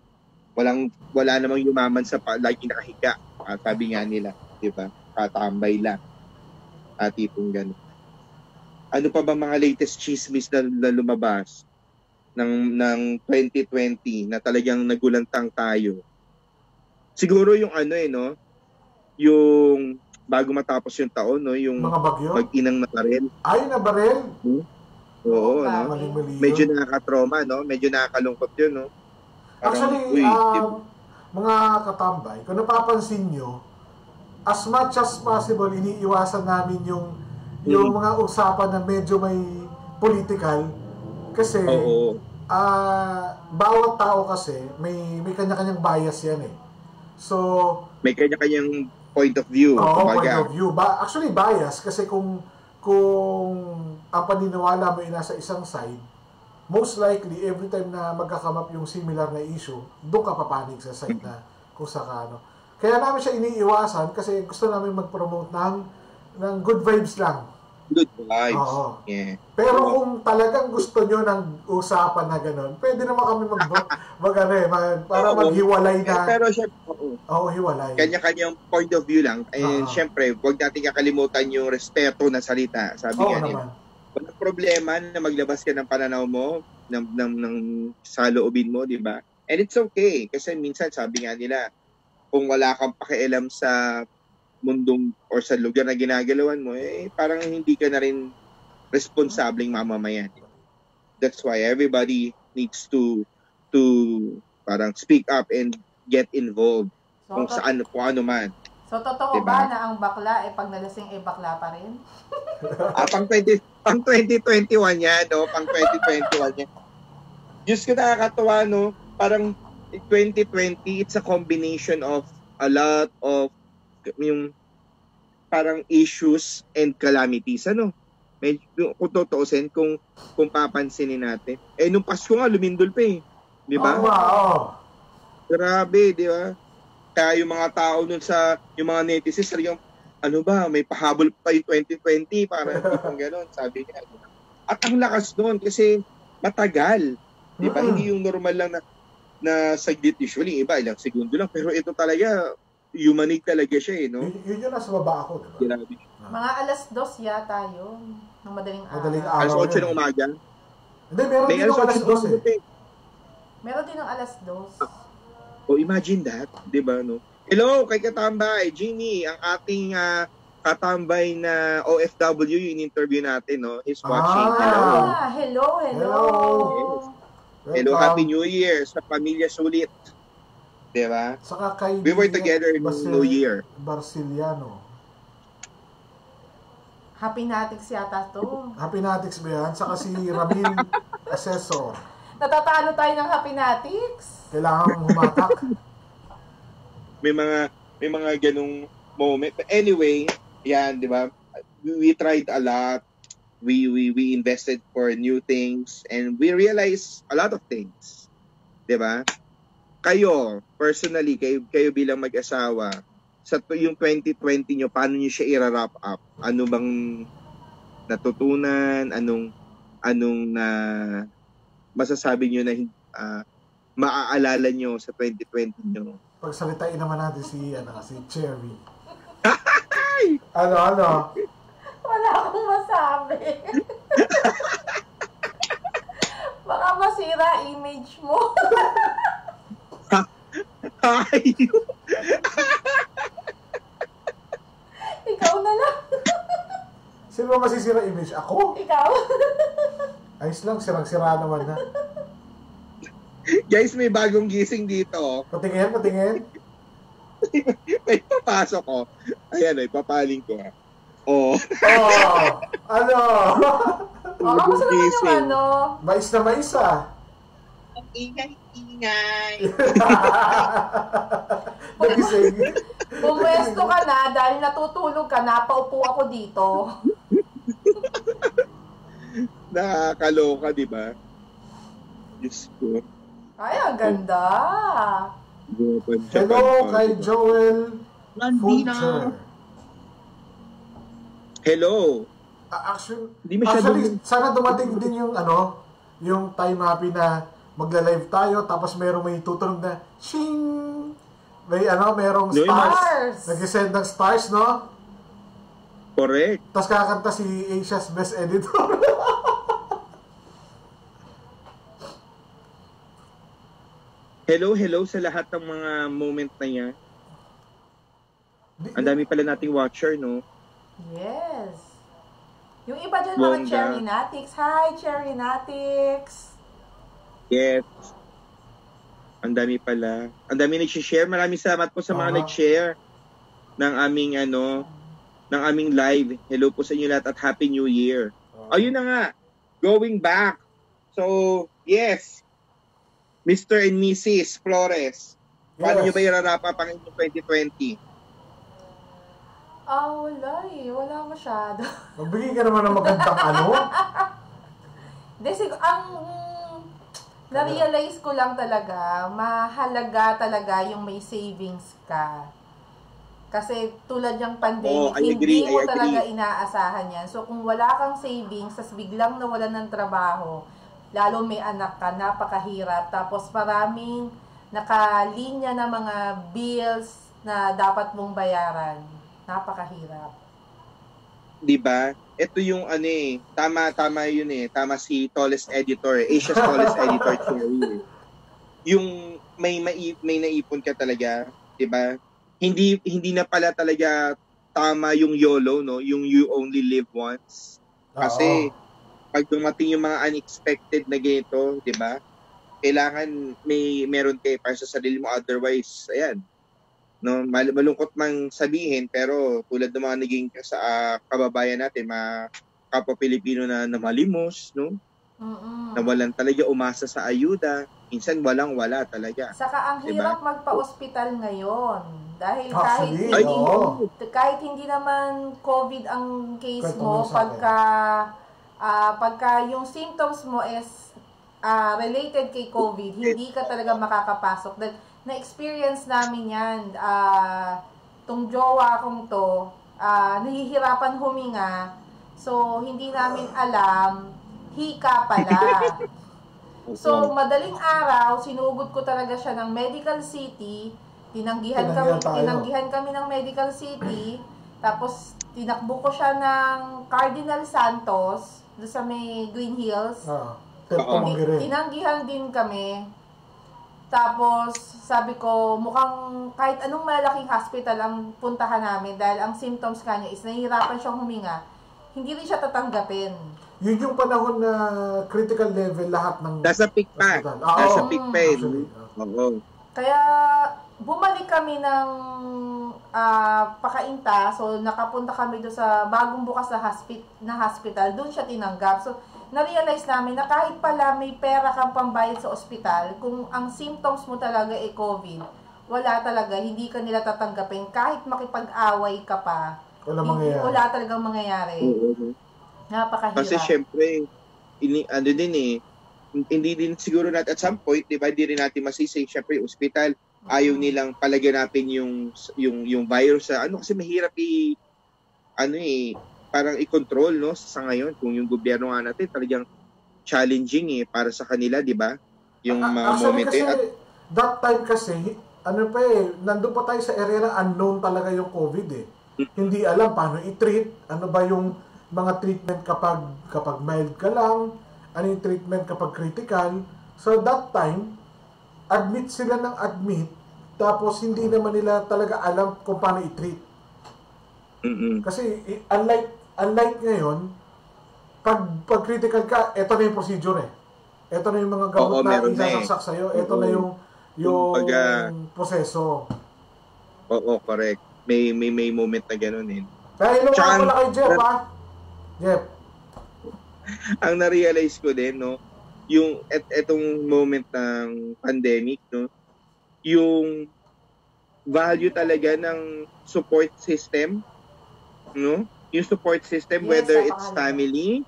Wala namang yumaman sa laging nakahiga. Sabi nga nila. Diba? Katambay lang. Tipong gano'n. Ano pa ba mga latest chismis na lumabas ng 2020 na talagang nagulantang tayo? Siguro yung no? Yung bago matapos yung taon, no? Yung mga bagyo? mag-inang na baril. Ay, na baril? Oo, no? Mali-mali Medyo yun. nakaka-trauma, no? Medyo nakakalungkot yun, no? Parang, Actually, mga katambay, kung napapansin nyo, as much as possible, iniiwasan namin yung mga usapan na medyo may political kasi bawat tao kasi may kanya-kanyang bias yan, eh. So, may kanya-kanyang point of view. point of view. Actually, bias kasi kung ang paniniwala mo ay nasa isang side, most likely, every time na magka-come up yung similar na issue, doon ka papanig sa side na kung saka ano. Kaya namin siya iniiwasan kasi gusto namin mag-promote ng good vibes lang. Good vibes. Oo. Yeah. Pero kung talagang gusto nyo ng usapan na gano'n, pwede naman kami para maghiwalay na. Pero syempre, hiwalay. Kanya-kanyang point of view lang. And syempre, huwag natin kakalimutan yung respeto na salita. Sabi nga nila. Walang problema na maglabas ka ng pananaw mo, ng saloobin mo, di ba? And it's okay. Kasi minsan, sabi nga nila, kung wala kang pakialam sa mundong or sa lugar na ginagalawan mo, parang hindi ka na rin responsableng mamamayan. That's why everybody needs to parang speak up and get involved kung ano man. So, totoo ba na ang bakla, pag nalasing, bakla pa rin? Pang 2021 yan, no? Pang 2021 yan. Diyos ko, nakakatawa, no? Parang 2020, it's a combination of a lot of yung parang issues and calamities, ano? Kung tutuusin, kung papansinin natin. Nung Pasko nga, lumindol pa Di ba? Wow! Grabe, di ba? Kaya yung mga tao nun yung mga netizens, yung, ano ba, may pahabol pa yung 2020, parang tipong gano'n, sabi niya. At ang lakas nun, kasi matagal. Di ba? Hindi yung normal lang na saglit, usually, iba, ilang segundo lang. Pero ito talaga, humanig talaga siya, no? Yun yung nasa baba ako, di ba? Grabe. Mga alas 2 yata yun. Ng madaling araw. Alas 8 ng umaga? Hindi, meron din yung alas 12 Meron din ng alas 2. Imagine that, di ba, no? Hello, kay Katambay, Jimmy, ang ating katambay na OFW, yung interview natin, no? He's watching. Hello. Yes. Hello, Happy New Year sa Pamilya Sulit. Di ba? Saka kay We were together in New Year. Barciliano. Happy Natics yata to. Happy Natics ba yan? Saka si Ramil Assessor. Natatalo tayo ng Happy Natics. Kailangan humatak. May mga ganung moment. But anyway, yan, di ba? We tried a lot. We invested for new things and we realized a lot of things. Di ba? Kayo, personally, kayo bilang mag-asawa, sa yung 2020 nyo, paano nyo siya i-wrap up? Ano bang natutunan? Anong na masasabi nyo na maaalala nyo sa 2020 nyo? Pagsalitain naman natin si Cherry. Ano? Wala akong masabi. Baka masira image mo. Ikaw na lang. Sino ba masisira image? Ako? Ikaw. Ayos lang, sirang-sira naman na. Guys, may bagong gising dito. Patingin. May papasok ko. Ayan, ipapaling ko. Ano? Kamusta naman yung ano? Mais na mais Ang ingay. Nagising. Pumwesto ka na dahil natutulog ka na, paupo ako dito. Nakakaloka, di ba? Diyos ko. Ay, ang ganda. Hello kay Joel Fulcher. Hello. Actually, sana dumating din yung yung time happy na magla-live tayo tapos may tutunog na shing. Merong stars. Nag-send ng stars, no? Correct. Tapos kakanta si Asia's Best Editor. Hello sa lahat ng mga moment na yan. Ang dami pala nating watcher, no? Yes. Yung iba dyan mga Cherry Natics. Hi, Cherry Natics. Yes. Ang dami pala. Ang dami nag-share. Maraming salamat po sa mga nag-share ng aming live. Hello po sa inyo lahat at Happy New Year. Ayun na nga. Going back. So, yes. Mr. and Mrs. Flores. Paano nyo ba i-wrap up ang inyong 2020? Wala Wala masyado. Magbigay ka naman ng magandang na-realize ko lang talaga, mahalaga talaga yung may savings ka. Kasi tulad yung pandemic, hindi mo talaga inaasahan yan. So kung wala kang savings, tas biglang nawalan ng trabaho, lalo may anak ka, napakahirap. Tapos maraming nakalinya na mga bills na dapat mong bayaran. Napakahirap. Diba? Ito yung tama yun tama si tallest editor, Asia's tallest editor Cherry. Yung may naipon ka talaga, diba? Hindi na pala talaga tama yung YOLO, no? Yung you only live once. Kasi pag dumating yung mga unexpected na ganito, di ba? Kailangan meron kayo para sa sarili mo, otherwise, ayan. No, malungkot mang sabihin, pero tulad ng mga naging sa kababayan natin, mga kapwa Pilipino na malimos, no? Nawalan talaga umasa sa ayuda. Minsan walang-wala talaga. Saka ang hirap magpa-ospital ngayon. Dahil kahit hindi naman COVID ang case mo, pagka yung symptoms mo is related kay COVID, hindi ka talaga makakapasok. Na-experience namin yan. Tong jowa kong to, nahihirapan huminga. So, hindi namin alam, hika pala. So, madaling araw, sinugod ko talaga siya ng Medical City. Tinanggihan kami ng Medical City. Tapos, tinakbo ko siya ng Cardinal Santos, doon sa may Green Hills. Tinanggihan din kami. Tapos, sabi ko, mukhang kahit anong malaking hospital ang puntahan namin dahil ang symptoms kanya is nahihirapan siyang huminga, hindi rin siya tatanggapin. Yun yung panahon na critical level lahat ng... Nasa peak pa. Nasa peak pa yun. Kaya, bumalik kami ng Pakainta. So, nakapunta kami doon sa bagong bukas na hospital. Doon siya tinanggap. So, na-realize namin na kahit pala may pera kang pambayad sa ospital, kung ang symptoms mo talaga ay COVID, wala talaga, hindi ka nila tatanggapin. Kahit makipag-away ka pa, wala talagang mangyayari. Napakahirap. Kasi syempre, hindi din siguro natin at some point, di ba, hindi rin natin masisi, syempre, ospital, ayaw nilang palaganapin yung virus sa kasi mahirap parang i-control, no, sa ngayon, kung yung gobyerno nga natin talagang challenging para sa kanila, di ba? Yung mga moment kasi, that time kasi, nandun pa tayo sa area na unknown talaga yung COVID Hindi alam paano i-treat, ano ba yung mga treatment kapag mild ka lang, ano yung treatment kapag critical. So that time, admit sila ng admit, tapos hindi naman nila talaga alam kung paano i-treat. Kasi unlike ngayon, pag critical ka, eto na yung procedure Eto na yung mga gamot na isasaksak sa'yo, eto na yung proseso. Oo, correct. May moment na gano'n Kaya ilong ako pala kay Jeff, Jeff. Ang na-realize ko din, no, yung etong moment ng pandemic, no, yung value talaga ng support system, no? Yung support system, whether it's family,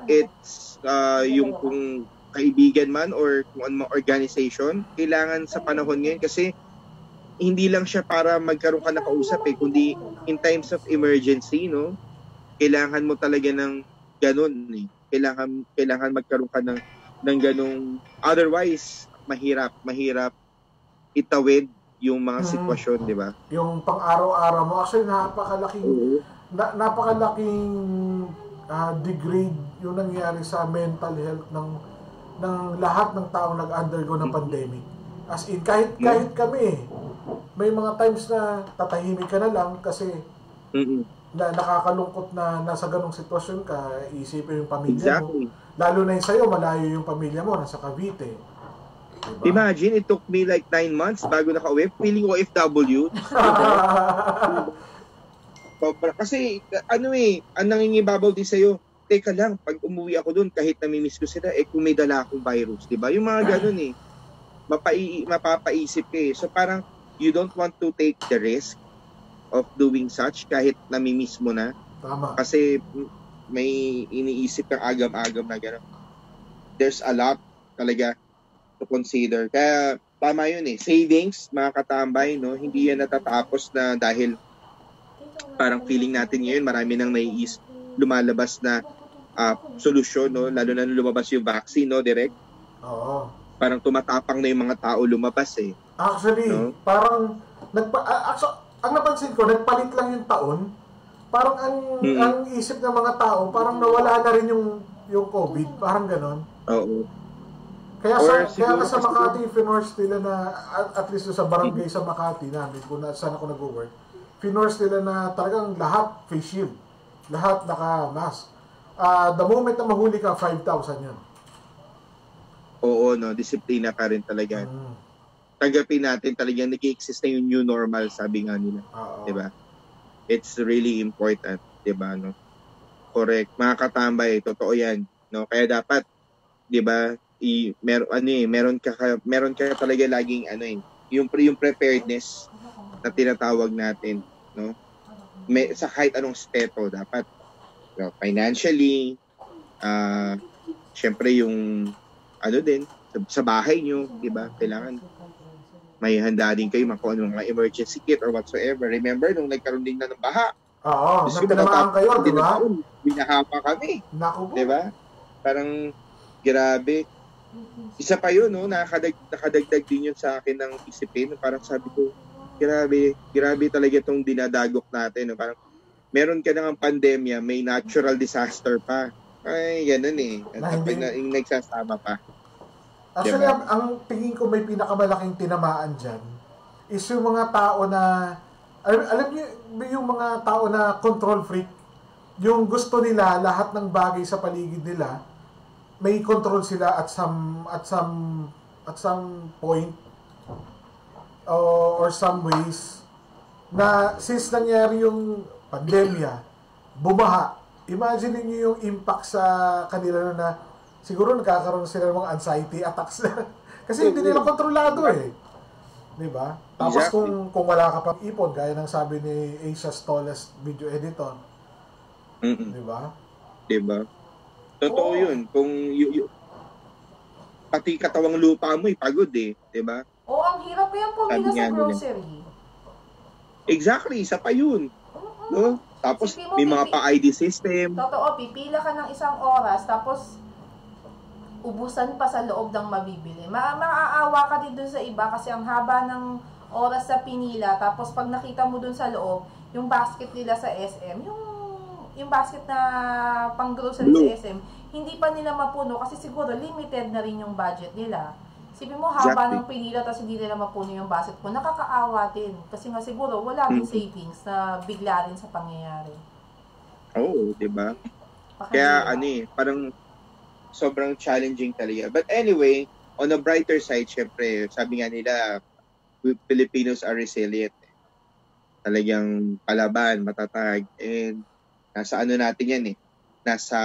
it's yung kung kaibigan man or kung ano organization, kailangan sa panahon ngayon kasi hindi lang siya para magkaroon ka na kausap kundi in times of emergency, no? Kailangan mo talaga ng ganun Kailangan magkaroon ka ng ganung, otherwise mahirap itawid yung mga sitwasyon, di ba? Yung pang-araw-araw mo, actually napakalaking degrade yung nangyari sa mental health ng lahat ng tao nag-undergo ng pandemic. As in, kahit kami, may mga times na tatahimik ka na lang kasi na nakakalungkot na nasa ganong sitwasyon ka, isipin yung pamilya mo. Lalo na yung sa'yo, malayo yung pamilya mo, nasa Cavite. Diba? Imagine, it took me like 9 months bago naka-uwi. Feeling OFW. Kasi, ang nangingibabaw din sa'yo, teka lang, pag umuwi ako dun, kahit namimiss ko sila, kung may dala akong virus, diba? Yung mga ganun mapapaisip ka So parang, you don't want to take the risk of doing such kahit namimiss mo na. Tama. Kasi may iniisip kang agam-agam na gano'n. There's a lot talaga to consider. Kaya tama yun Savings, mga katambay, no? Hindi yan natatapos na dahil parang feeling natin ngayon marami nang lumalabas na solusyon, no? Lalo na lumabas yung vaccine, no? Direct. Oo. Parang tumatapang na yung mga tao lumabas Actually, no? Parang ang napansin ko, nagpalit lang yung taon. Parang ang isip ng mga tao, parang nawala na rin yung COVID. Parang ganon. Oo. Kaya sa Makati, finorce nila na, at least sa barangay sa Makati namin, kung saan ako nag-work, finorce nila na talagang lahat face shield. Lahat naka-mask. The moment na mahuli ka, 5,000 yun. Oo, no, disiplina ka rin talaga. Tanggapin natin talagang nag-i-exist na yung new normal, sabi nga nila. Diba? It's really important, diba, no? Correct. Mga katambay, totoo yan, no? Kaya dapat, diba, meron ka talaga laging yung preparedness na tinatawag natin, no? Sa kahit anong aspeto dapat, financially, syempre yung din sa bahay nyo, di ba? Kailangan may handa din kayo kung ano mga emergency kit or whatsoever. Remember nung nagkaroon din na ng baha? Oo, nagtinamaan kayo, di ba? Binaha pa kami. Naku po. Di ba? Parang grabe. Isa pa yun, no? Nakadagdag din yun sa akin ng isipin. Parang sabi ko, grabe talaga itong dinadagok natin. No? Parang meron ka ng pandemya, may natural disaster pa. Ay, ganun eh. Kapag nagsasama pa. Actually, diba? Ang tingin ko may pinakamalaking tinamaan dyan is yung mga tao na, alam niyo, yung mga tao na control freak, yung gusto nila, lahat ng bagay sa paligid nila, may control sila at some point or some ways na since nangyari yung pandemya, bumaha. Imagine niyo yung impact sa kanila na siguro nagkakaroon sila ng mga anxiety attacks na. Kasi hindi nila kontrolado eh. Di ba? Tapos exactly. kung wala ka pang ipon, gaya ng sabi ni Asia's tallest video editor. Di ba? Di ba? Totoo yun. Kung pati katawang lupa mo pagod eh. Di ba? Ang hirap yan pumila sa grocery. Exactly. Isa pa yun. No? Tapos may mga pa-ID system. Totoo, pipila ka ng isang oras, tapos ubusan pa sa loob ng mabibili. Maaawa ka din dun sa iba kasi ang haba ng oras sa pinila, tapos pag nakita mo dun sa loob, yung basket nila sa SM, yung basket na pang grocery sa SM, hindi pa nila mapuno kasi siguro limited na rin yung budget nila. Sipin mo, haba ng pinila tapos hindi nila mapuno yung basket mo. Nakakaawa din. Kasi nga siguro wala din savings na bigla rin sa pangyayari. Oo, di ba? Kaya parang sobrang challenging talaga. But anyway, on a brighter side, syempre, sabi nga nila, Filipinos are resilient. Talagang palaban, matatag. And nasa natin yan eh. Nasa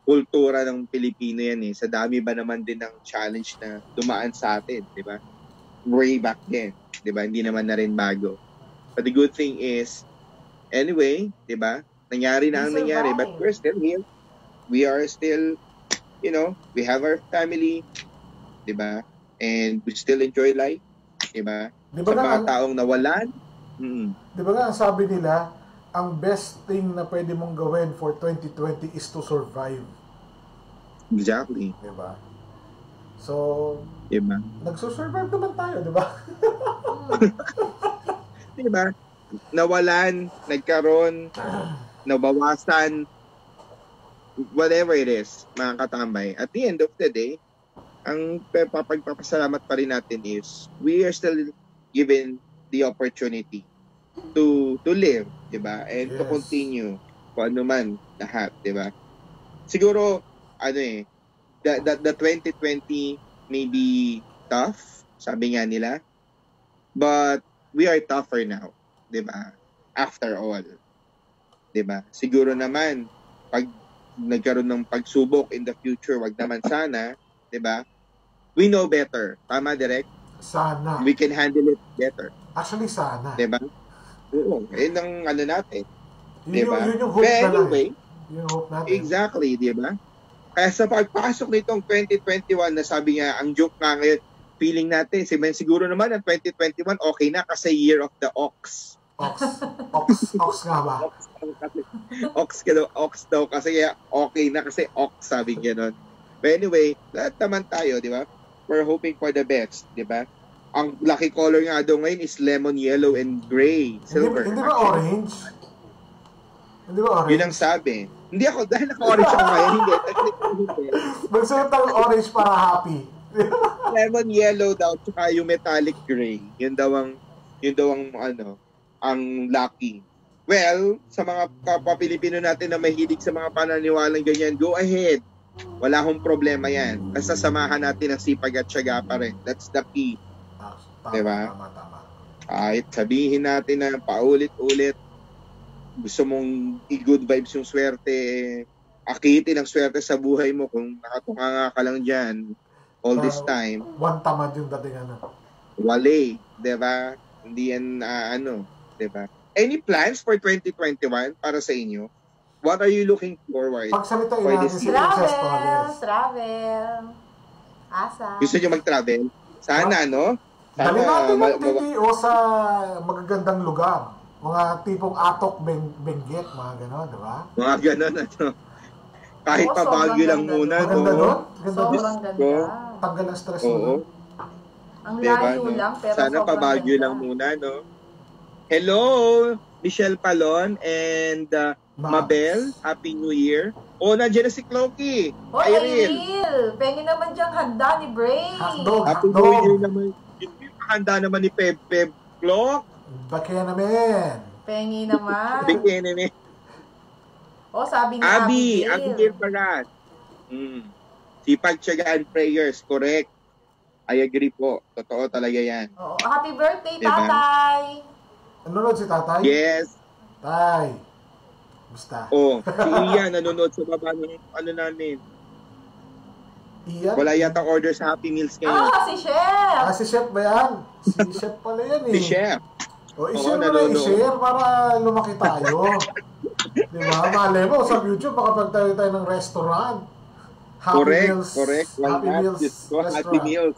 kultura ng Pilipino yan eh. Sa dami ba naman din ng challenge na dumaan sa atin, di ba? Way back then, di ba? Hindi naman na rin bago. But the good thing is, anyway, di ba? Nangyari na ang nangyari, but we're still here. We are still, we have our family, di ba? And we still enjoy life, di ba? Sa mga taong nawalan. Di ba nga, sabi nila, ang best thing na pwede mong gawin for 2020 is to survive. Exactly. Diba? So, diba? Nagsusurvive naman tayo, diba? Diba? Nawalan, nagkaroon, nabawasan, whatever it is, mga katambay. At the end of the day, ang pagpapasalamat pa rin natin is, we are still given the opportunity to live, diba? And to continue kung ano man lahat, diba? Siguro, the 2020 may be tough, sabi nga nila, but we are tougher now, diba? After all, diba? Siguro naman, pag nagkaroon ng pagsubok in the future, wag naman sana, diba? We know better. Tama, Direk? Sana. We can handle it better. Actually, sana. Diba? Oo. Yun ang natin. Diba? Yun yung hope anyway, yung hope natin. Exactly, diba? Kaya sa pagpasok nitong 2021 na sabi nga, ang joke nga ngayon, feeling natin, siguro naman ang 2021 okay na kasi year of the ox. Ox nga ba? Ox daw kasi okay na kasi ox, sabi gano'n. But anyway, lahat naman tayo, di ba? We're hoping for the best, di ba? Ang lucky color nga daw ngayon is lemon, yellow, and gray. Silver. Hindi ba orange? Hindi ba orange? Yun ang sabi. Hindi ako, dahil naka-orange ako ngayon, hindi. Magsuot ang orange para happy. Lemon, yellow daw, tsaka yung metallic gray. Yun daw ang Yun daw ang lucky. Well, sa mga kapwa Pilipino natin na mahilig sa mga pananiwalang ganyan, go ahead. Wala akong problema yan. Basta samahan natin ang sipag at tiyaga pa rin. That's the key. Diba? Tama. Kahit sabihin natin na paulit-ulit, gusto mong i-good vibes yung swerte, akitin ang swerte sa buhay mo kung nakatunganga ka lang dyan all this time. One tamad yung dating Wale, diba? Hindi yan diba? Any plans for 2021 para sa inyo? What are you looking forward Pagsalitain for natin this si year? Travel. Asa. Gusto nyo mag-travel? Sana, no? Dali natin ng TTO sa magagandang lugar. Mga tipong Atok, Benguet, mga gano'n, di ba? Mga gano'n, Kahit pa Baguio lang muna, Maganda no? doon? Sobrang ganda. Tanggal ang stress Oo. mo. Ang Diba, layo no? lang, pero Sana pa sobrang Baguio ganda. lang muna, no? Hello, Michelle Palon and Mabel. Happy New Year. Nandiyan na si Cloky. Oh, Iril! Pengi naman diyang handa ni Bray. Happy New Year naman. Yung handa naman ni Pep Clock. Bakya namin. Pengi naman. Bigyan na Sabi ni Abigail Parat. Sipag, tiyaga, and prayers. Correct. I agree po. Totoo talaga yan. Happy birthday, Diba? tatay! Nanonood si tatay? Yes. Tay. Basta. Si Ian nanonood sa baba ng namin. Ian? Wala yata order sa Happy Meals ngayon. Si Chef! Si Chef ba yan? Si Chef pala yan eh. Si Chef. I-share mo na i-share para lumaki tayo. Diba? Malay mo, sa YouTube, makapagtayo tayo ng restaurant. Happy Meals. Correct. Happy Meals restaurant. Happy Meals.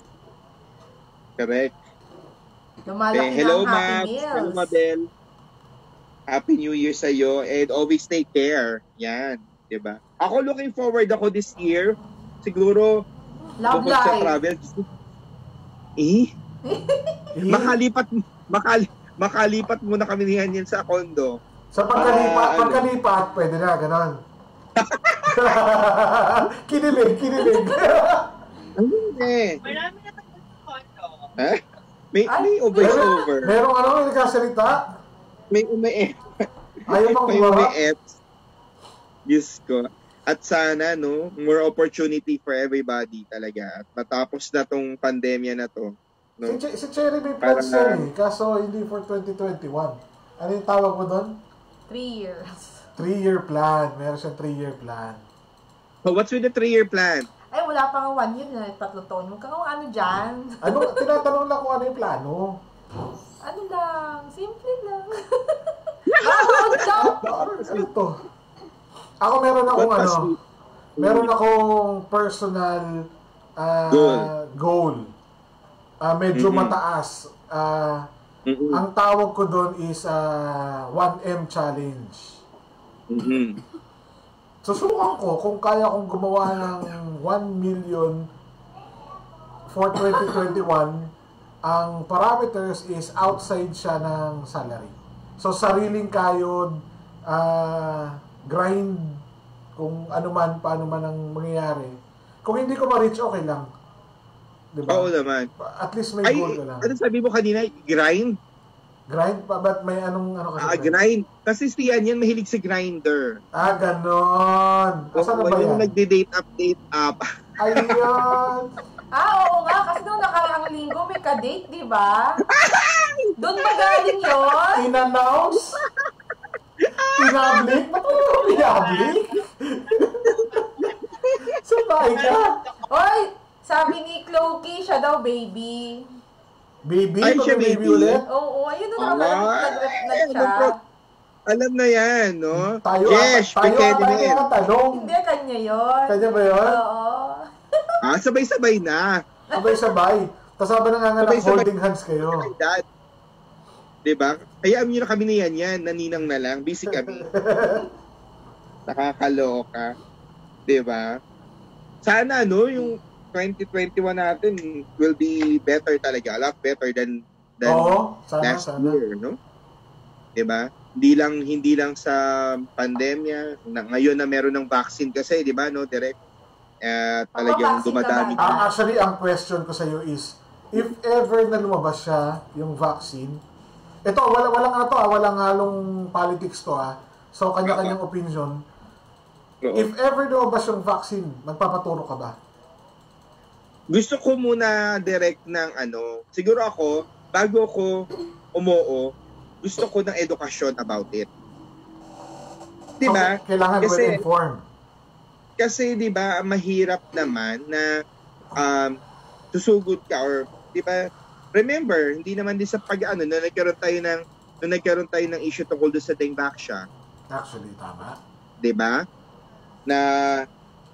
Correct. Lumalaki Hello, ng Happy Meals. Hello, Mabel. Happy New Year sa iyo and always take care. Yan, 'di ba? Ako looking forward this year. Siguro Love bukod sa life. travel. Makalipat muna kami niyan sa condo. Sa pagkalipat, pwede na, ganon. Kinilig. Marami na sa condo. May over. Merong may nagkasalita? May umi-F. Ayaw bang kumara? Diyos ko. At sana, more opportunity for everybody talaga. At matapos na tong pandemya na to. No? Si Cherry may plans yan kaso hindi for 2021. Ano yung tawag mo doon? 3 years. 3-year plan. Meron siyang 3-year plan. So what's with the 3-year plan? Ay, wala pa nga 1 year na 3 taon. Huwag kang dyan. Tinatanong lang kung ano yung plano. Ano lang, simple lang. Bakit lang? Ano to? Ako meron akong personal goal. Medyo mataas. Ang tawag ko doon is 1M challenge. Susubukan ko kung kaya kong gumawa ng 1 million for 2021. Ang parameters is outside siya ng salary. So, sariling kayod, grind, kung paano man ang mangyayari. Kung hindi ko ma-reach, okay lang. Diba? Oo naman. At least may goal ka lang. Ano sabi mo kanina? Grind? Grind pa? Ba't may kasi? Grind. Kasi si yan mahilig sa grinder. Ganon. Asan na ba yan? Yung nagde-date up. Ayun. Oo nga. Kasi nung nakaraang linggo may ka-date, di ba? Doon magaling yun. In-announce? Pinablik? Ba't mo yung pinablik? Sabay ka. Hoy! Sabi ni Cloky, siya daw baby. Baby? Ay, siya baby ulit? Oo, ayun na naman nag-rep siya. Alam na yan, no? Tayo Pekenin. Tanong. Hindi, kanya yun. Kanya ba yun? Oo. Sabay-sabay na. Sabay-sabay. Tapos habang nanganganak, holding hands kayo. Dad. Diba? Hayaan nyo na kami na yan. Naninang na lang. Busy kami. Nakakaloka. Diba? Sana, yung 2021 natin will be better talaga. A lot better than last year, no? Diba? Hindi lang sa pandemya. Ngayon na meron ng vaccine kasi, diba, no? Direct. Talagang dumadami. Actually, ang question ko sa iyo is, if ever na lumabas siya, yung vaccine, Ito, walang halong politics to So, kanya-kanyang opinion. If ever lumabas yung vaccine, magpapaturo ka ba? Gusto ko muna direct ng siguro ako, bago ako umoo, gusto ko ng edukasyon about it. Diba? So, kailangan well-informed. Kasi diba, mahirap naman na susugod ka or diba, remember, hindi naman din sa nung nagkaroon tayo ng issue tungkol doon sa Dengvaxia. Actually, tama. Diba? Na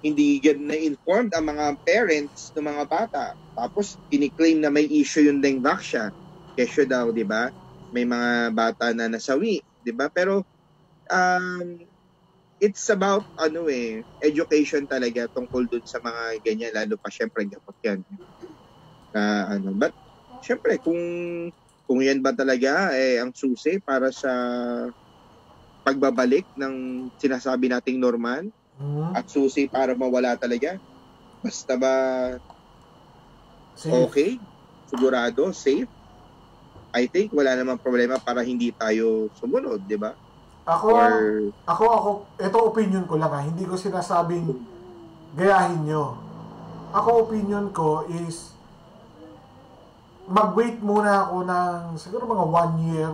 hindi na-informed ang mga parents ng mga bata. Tapos, kiniklaim na may issue yung Dengvaxia. Kesyo daw, di ba? May mga bata na nasawi, di ba? Pero, it's about, education talaga tungkol dun sa mga ganyan, lalo pa, syempre, dapat yan. But, syempre, kung yan ba talaga, ang susi para sa pagbabalik ng sinasabi nating normal, at susi para mawala talaga. Basta ba safe. Okay? Sigurado? Safe? I think wala namang problema para hindi tayo sumunod, di ba? Ako, ito opinion ko lang hindi ko sinasabing gayahin nyo. Ako opinion ko is mag-wait muna ako ng siguro mga 1 year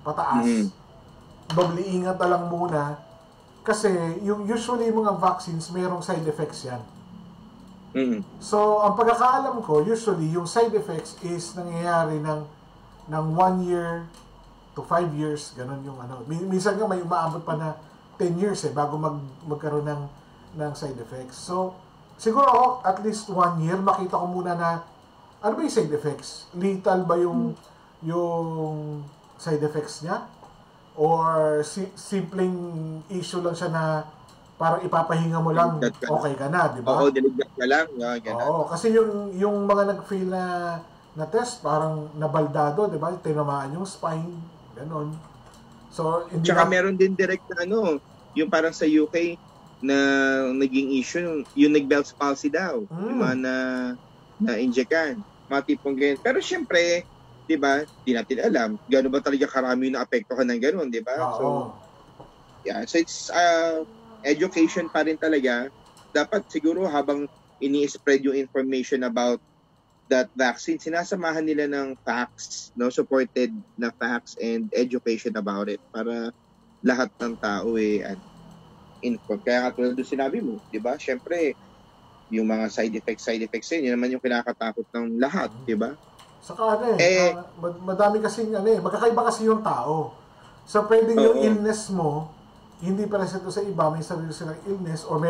pataas. Doble ingat na lang muna. Kasi, yung usually mga vaccines, mayroong side effects yan. So, ang pagkakaalam ko, usually, yung side effects is nangyayari ng 1 year to 5 years, ganun yung Minsan nga may umaabot pa na 10 years bago magkaroon ng side effects. So, siguro ako, at least 1 year, makita ko muna na, ano ba yung side effects? Lethal ba yung side effects niya? Or simpleng issue lang siya na parang ipapahinga mo lang, okay ka na, di ba? Oo, diligdat ka lang. Oo, kasi yung mga nag-fail na test, parang nabaldado, di ba? Tinamaan yung spine, ganon. So, tsaka meron din direct na yung parang sa UK na naging issue, yung nag-Bell's palsy daw. Yung mga na-injectan. Mga tipong ganyan. Pero syempre, di ba, di natin alam, gano'n ba talaga karami yung naapektuhan ng gano'n, di ba? So, yeah. So, it's education pa rin talaga. Dapat siguro habang ini-spread yung information about that vaccine, sinasamahan nila ng facts, supported na facts and education about it para lahat ng tao informed. Kaya nga tulad doon sinabi mo, di ba? Siyempre, yung mga side effects yun naman yung kinakatakot ng lahat, di ba? Saka madami kasing magkakaiba kasi yung tao. So, pwedeng yung illness mo, hindi pala ito sa iba, may sarili silang illness, or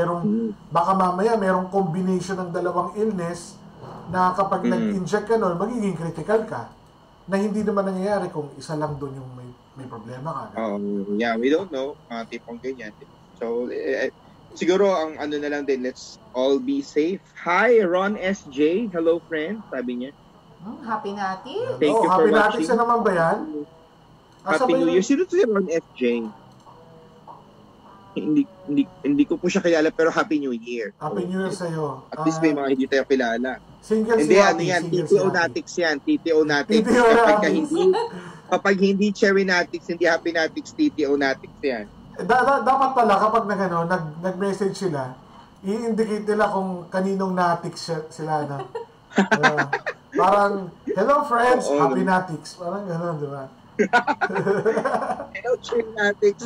baka mamaya merong combination ng dalawang illness na kapag nag-inject ka nun, magiging critical ka. Na hindi naman nangyayari kung isa lang doon yung may problema ka. Yeah, we don't know. Tipong ganyan. So, siguro ang na lang din, let's all be safe. Hi, Ron SJ. Hello, friend. Sabi niya. Happy natin. Thank you for happy watching. Happy natin naman ba yan? Happy New Year. Sino to si Ron FJ? Hindi ko po siya kilala pero Happy New Year. Happy New Year sa'yo. At least may mga hindi tayo kilala. Single hindi, yan. TTO Natics yan. TTO Natics. Kapag hindi Cherry Natics, hindi Happy Natics, TTO Natics yan. Dapat pala kapag nag-message sila, i-indicate nila kung kaninong Natics sila na. Parang, hello friends, Happy Natics. Parang gano'n, di ba? Hello, Cherry Natics.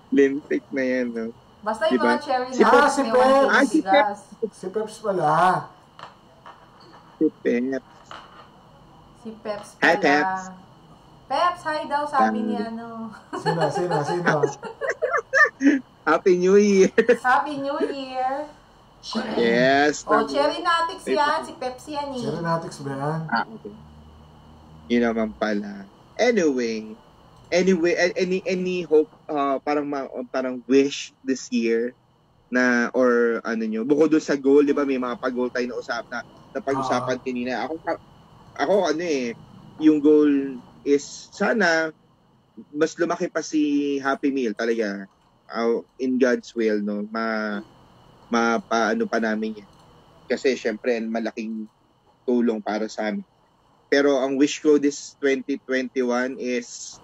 Lintik na yan, no? Basta yung mga cherry Natics. Si Peps pala. Si Peps. Si Peps pala. Hi, Peps. Peps, hi daw, sabi ni Sino? Happy New Year. Happy New Year. Yes. Cherry Natics yan. Si Peps yan eh. Cherry Natics ba yan? Okay. Yun naman pala. Anyway, any hope, parang wish this year na, or bukod doon sa goal, di ba, may mga pag-goal tayo na pag-usapan kanina. Ako, yung goal is sana mas lumaki pa si Happy Meal talaga. In God's will, no? Paano pa namin yan. Kasi syempre malaking tulong para sa amin. Pero ang wish ko this 2021 is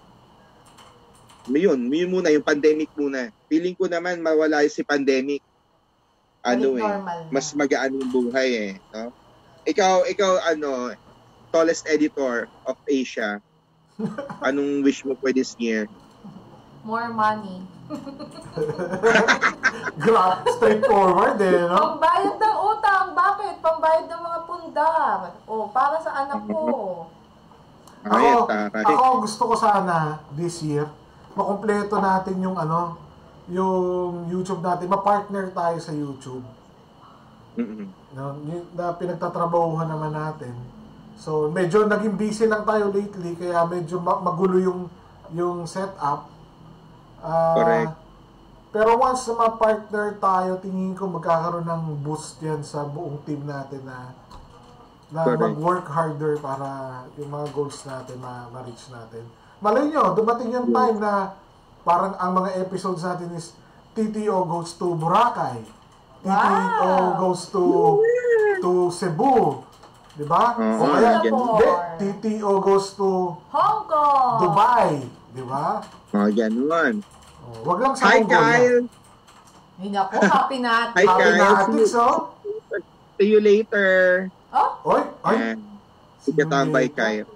yun muna, yung pandemic muna. Feeling ko naman mawala si pandemic. Mas magaan yung buhay no? Ikaw tallest editor of Asia. Anong wish mo for this year? More money. Straightforward no? Pambayad ng utang. Bakit? Pambayad ng mga pundar. Para sa anak ko. Ako gusto ko sana this year makumpleto natin yung yung YouTube natin, ma-partner tayo sa YouTube. No, na pinagtatrabahuhan naman natin. So, medyo naging busy lang tayo lately, kaya medyo magulo yung setup. Correct. Pero once na ma-partner tayo, tingin ko magkakaroon ng boost yan sa buong team natin na mag-work harder para yung mga goals natin ma-reach natin. Malay nyo, dumating yung time na parang ang mga episodes natin is TTO goes to Boracay. TTO goes to Cebu. Diba? O kaya, TTO goes to Hong Kong. Dubai. Diba? Ganun. Wag lang sa Hong Kong. Hi, Kyle. Hindi ako, happy natin. Hi, Kyle. See you later. Oy, sige, tambay, Kyle.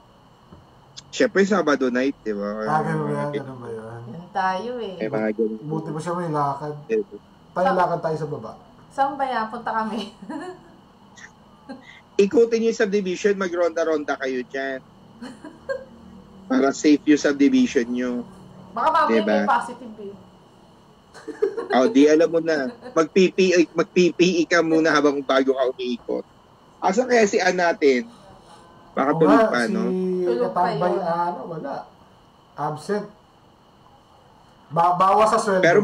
Siyempre, Sabado night, di ba? Ganun ba yan? Yan tayo Buti pa siya may lakad. Lakad tayo sa baba. Saan ba yan? Punta kami. Ikutin yung subdivision, mag-ronda-ronda kayo dyan. Para safe yung subdivision nyo. Baka mamaya may positive di alam mo na. Mag-PPE ka muna habang bago ka umiikot. Asa kaya si Ann natin? Baka tulog pa, no? Tulog pa yun. Wala. Absent. Bawas sa sweldo. Pero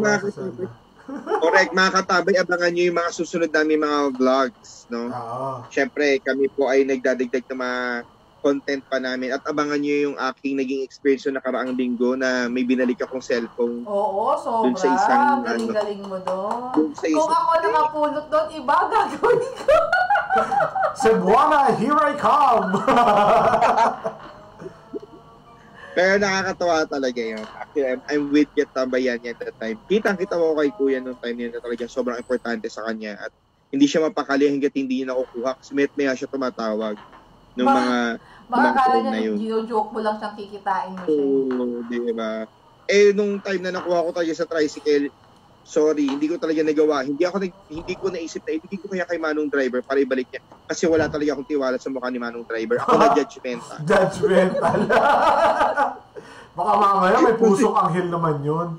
correct, mga katabay, abangan nyo yung mga susunod namin mga vlogs, no? Siyempre, kami po ay nagdadagdag ng mga content pa namin at abangan nyo yung aking naging experience yung nakaraang linggo na may binalik akong cellphone. Oo, sobra. Sa isang, galing mo doon. Kung ako nakapulot doon, iba gagawin ko. Cebuana, here I come! Pero nakakatawa talaga yun. Actually, I'm with Jet Tambayan yan that time. Kitang-kita ko kay Kuya nung time yun na talaga sobrang importante sa kanya. At hindi siya mapakali hanggat hindi niya nakukuha. Kasi may siya tumatawag ng mga akala niya gino-joke mo lang siyang kikitain mo siya. Oo, diba? Nung time na nakuha ko talaga sa tricycle, sorry, hindi ko talaga nagawa. Hindi ko naisip na ibigay ko kaya kay Manong Driver para ibalik niya. Kasi wala talaga akong tiwala sa mukha ni Manong Driver. Ako na judgmental. Judgmental. Baka mamaya may pusong anghel naman yun.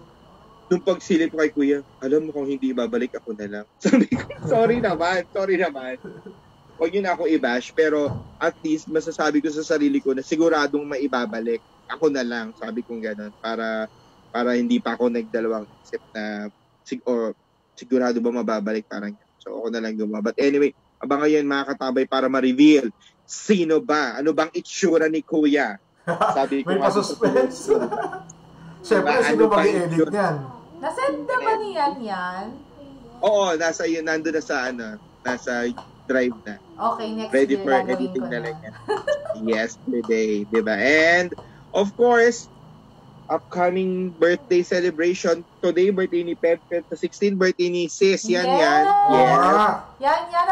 Nung pagsilip ko kay Kuya, alam mo kung hindi ibabalik ako na lang. Sabi ko, sorry naman. Huwag yun ako i-bash, pero at least masasabi ko sa sarili ko na siguradong maibabalik. Ako na lang, sabi kong gano'n, para hindi pa ako nagdalawang isip na sigurado ba mababalik, parang yan. So ako na lang gumawa. But anyway, abangan yan mga katabay para ma-reveal sino ba, ano bang itsura ni Kuya. Sabi ko, may pa-suspense. Siyempre, sino mag-i-edit yan? Nasend na ba niyan yan? Oo, nandun na sa nasa drive na. Okay, next ready year for editing na lang yan. Yesterday, diba? And of course, upcoming birthday celebration. Today, birthday ni Pepe. 16, birthday ni Sis. Yan. Yan.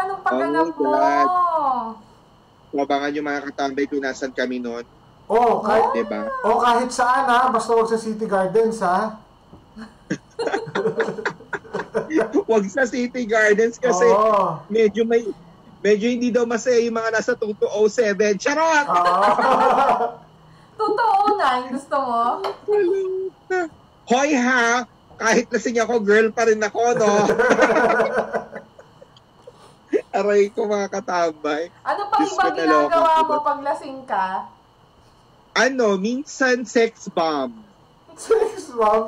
Anong pagganap mo? Mabangan yung mga katambay kung nasan kami noon. Kahit saan basta wag sa City Gardens Wag sa City Gardens kasi medyo hindi daw masaya yung mga nasa 2207. Charot! Totoo na, yung gusto mo? Hoy kahit lasing ako, girl pa rin ako, no? Aray ko mga katambay. Ano pang ibang ginagawa mo pag lasing ka? Minsan sex bomb. Sex bomb?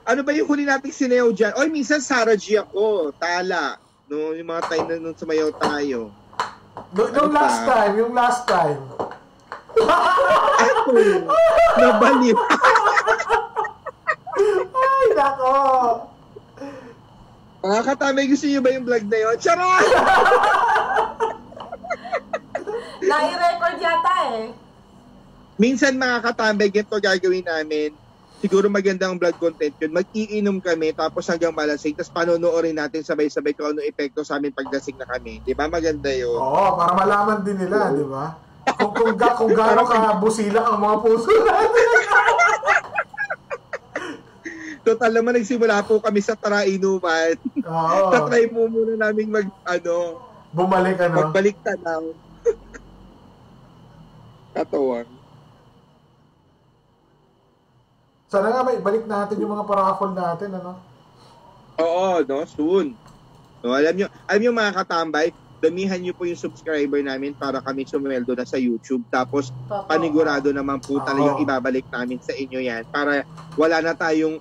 Ano ba yung huli nating sineo dyan? Minsan Sarah G ako, tala. No, yung mga time na nung sumayaw tayo. Yung last time. Nabaliw. Ay, nako. Mga katamay, gusto niyo ba yung vlog na yun? Charot! Nai-record yata eh. Minsan mga katambay, ganito gagawin namin. Siguro magandang vlog content yun. Mag-iinom kami, tapos hanggang malasing, tapos panonoorin natin sabay-sabay kung ano epekto sa amin paglasing na kami. Di ba? Maganda yun. Oo, para malaman din nila, di ba? Kung gano'n ka busila ang mga puso natin. Total naman, nagsimula po kami sa tarainuman. Oo. Tatry mo muna namin Bumalik, magbalik tanaw. Katawang. Sana nga may balik natin yung mga paraffol natin, ano? Oo, no? Soon. No, alam nyo mga katambay, damihan nyo po yung subscriber namin para kami sumweldo na sa YouTube. Tapos, panigurado naman po talagang ibabalik namin sa inyo yan. Para wala na tayong,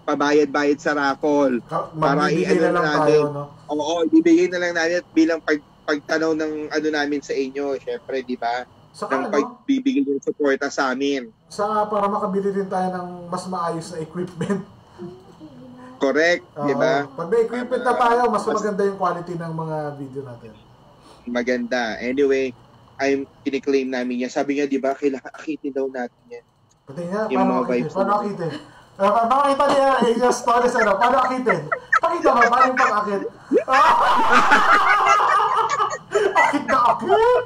pabayad-bayad sa raffle. Para na lang tayo, no? Oo, ibigay na lang namin at bilang pagtanaw ng namin sa inyo. Syempre, di ba? Saka, ng pagbibigay ng suporta sa amin. Saka para makabili din tayo ng mas maayos na equipment. Correct, di ba? Pag may equipment na tayo, mas maganda yung quality ng mga video natin. Maganda. Anyway, kiniklaim namin yan. Sabi niya, di ba, kailangan akitin daw natin yan. Pati nga, paano akitin? Pakita niya yung stories, paano akitin? Pakita ba, paano yung pag-akit? Akit na akit!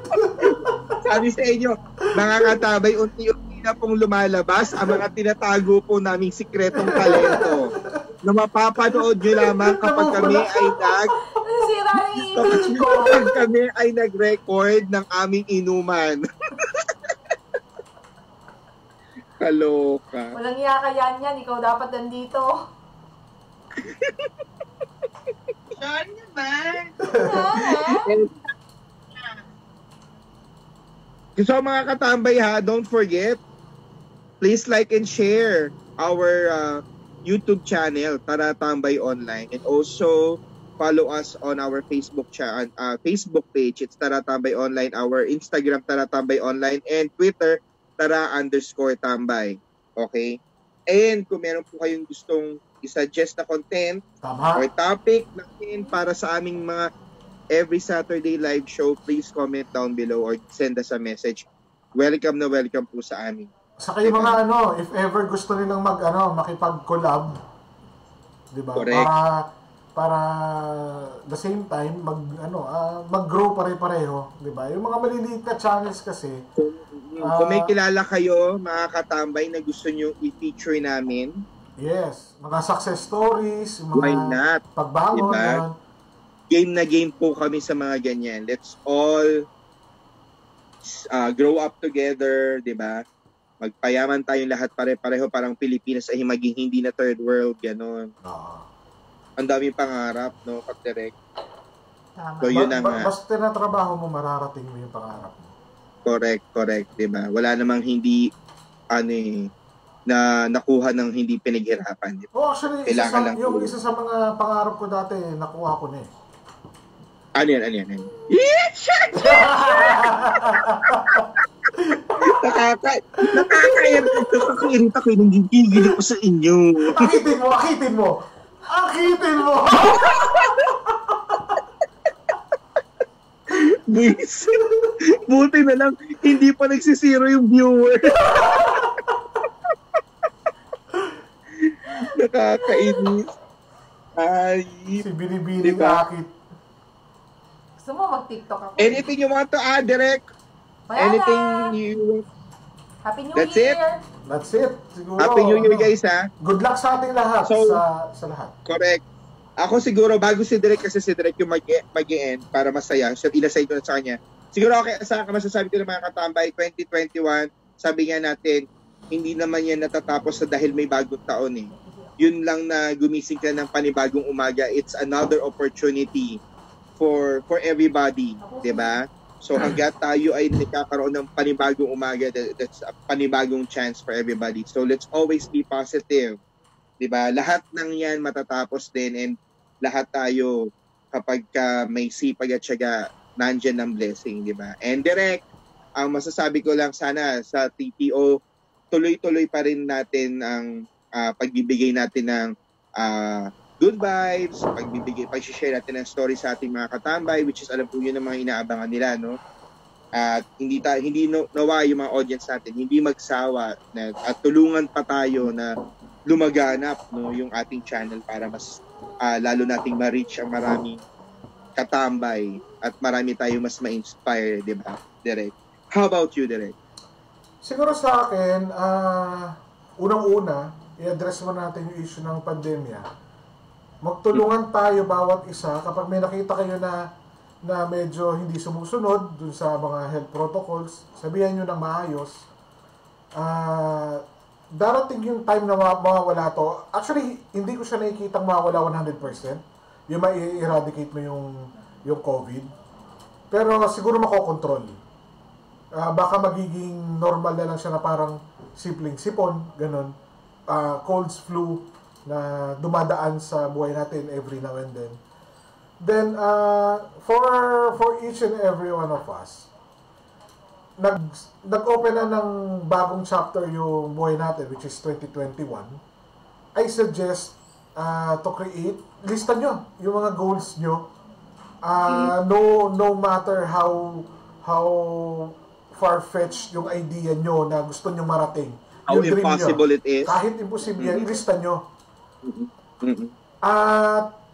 Sabi sa inyo, mga katabay, unti-unti na pong lumalabas ang mga tinatago po naming sikretong talento na mapapanood nyo lamang kapag kami ay nag-record ng aming inuman. Kaloka. Walang yakayan yan, ikaw dapat nandito. Saan naman? So mga katambay ha, don't forget, please like and share our YouTube channel, Tara Tambay Online, and also follow us on our Facebook page, it's Tara Tambay Online, our Instagram Tara Tambay Online, and Twitter Tara_Tambay. Okay? And kung meron po kayong gustong i-suggest na content or topic natin para sa aming mga every Saturday live show, please comment down below or send us a message. Welcome na welcome po sa amin. Saka yung mga if ever gusto nilang makipag-collab, 'di ba? Correct. Para the same time mag-grow pare-pareho, 'di ba? Yung mga maliliit na channels kasi kung may kilala kayo, mga katambay na gusto niyo i-feature namin. Yes, mga success stories, mga why not? Pagbangon, diba? Game na game po kami sa mga ganyan. Let's all grow up together, di ba? Magpayaman tayong lahat pare-pareho, parang Pilipinas ay maging hindi na third world, gano'n. Ang daming pangarap, no, Kapterek? So, yun na nga. Basta na trabaho mo, mararating mo yung pangarap mo. Correct, di ba? Wala namang hindi, na nakuha ng hindi pinaghirapan. Diba? Actually, isa sa mga pangarap ko dati, nakuha ko na eh. Ano yan? Nakakayang ito. Kakirit ako yung gigigil ko sa inyo. Akitin mo! Buti na lang, hindi pa nagsisiro yung viewer. Nakakainis. Ay. Si Binibini Akit. Gusto mo mag-TikTok ako? Anything you want to add, Derek? Anything you... Happy New That's Year! That's it. Siguro, Happy New Year, guys, ha? Good luck sa ating lahat. Sa lahat. Correct. Ako siguro, bago si Derek, kasi si Derek yung mag-e-end para masaya. So, inasay ko na sa kanya. Siguro, sa masasabi ko ng mga katambay, 2021, sabi nga natin, hindi naman yan natatapos dahil may bagong taon eh. Yun lang na gumising ka ng panibagong umaga. It's another opportunity for everybody, 'di ba? So hangga't tayo ay nagkakaroon ng panibagong umaga, that's a panibagong chance for everybody. So let's always be positive, 'di ba? Lahat ng 'yan matatapos din, and lahat tayo kapag may sipag at tiyaga, nandiyan ang blessing, 'di ba? And direct, ang masasabi ko lang, sana sa TTO tuloy-tuloy pa rin natin ang pagbibigay natin ng good vibes, pag-share natin ng story sa ating mga katambay, which is alam po yun ang mga inaabangan nila, no? At hindi nawa yung mga audience natin, hindi magsawa at tulungan pa tayo na lumaganap yung ating channel para mas lalo nating ma-reach ang maraming katambay at marami tayo mas ma-inspire, di ba, Direk? How about you, Direk? Siguro sa akin, unang-una, i-address mo natin yung issue ng pandemya. Magtulungan tayo bawat isa kapag may nakita kayo na medyo hindi sumusunod dun sa mga health protocols, sabihan nyo ng maayos. Darating yung time na mawawala to. Actually, hindi ko siya nakikitang mawawala 100%. Yung ma-eradicate mo yung COVID. Pero siguro makokontrol. Baka magiging normal na lang siya na parang simpleng sipon, ganun. Colds, flu na dumadaan sa buhay natin every now and then. Then, for each and every one of us, nag-open na ng bagong chapter yung buhay natin, which is 2021. I suggest to create, lista nyo yung mga goals nyo. No matter how far-fetched yung idea nyo na gusto nyo marating. How impossible it is. Kahit imposible, ilista nyo.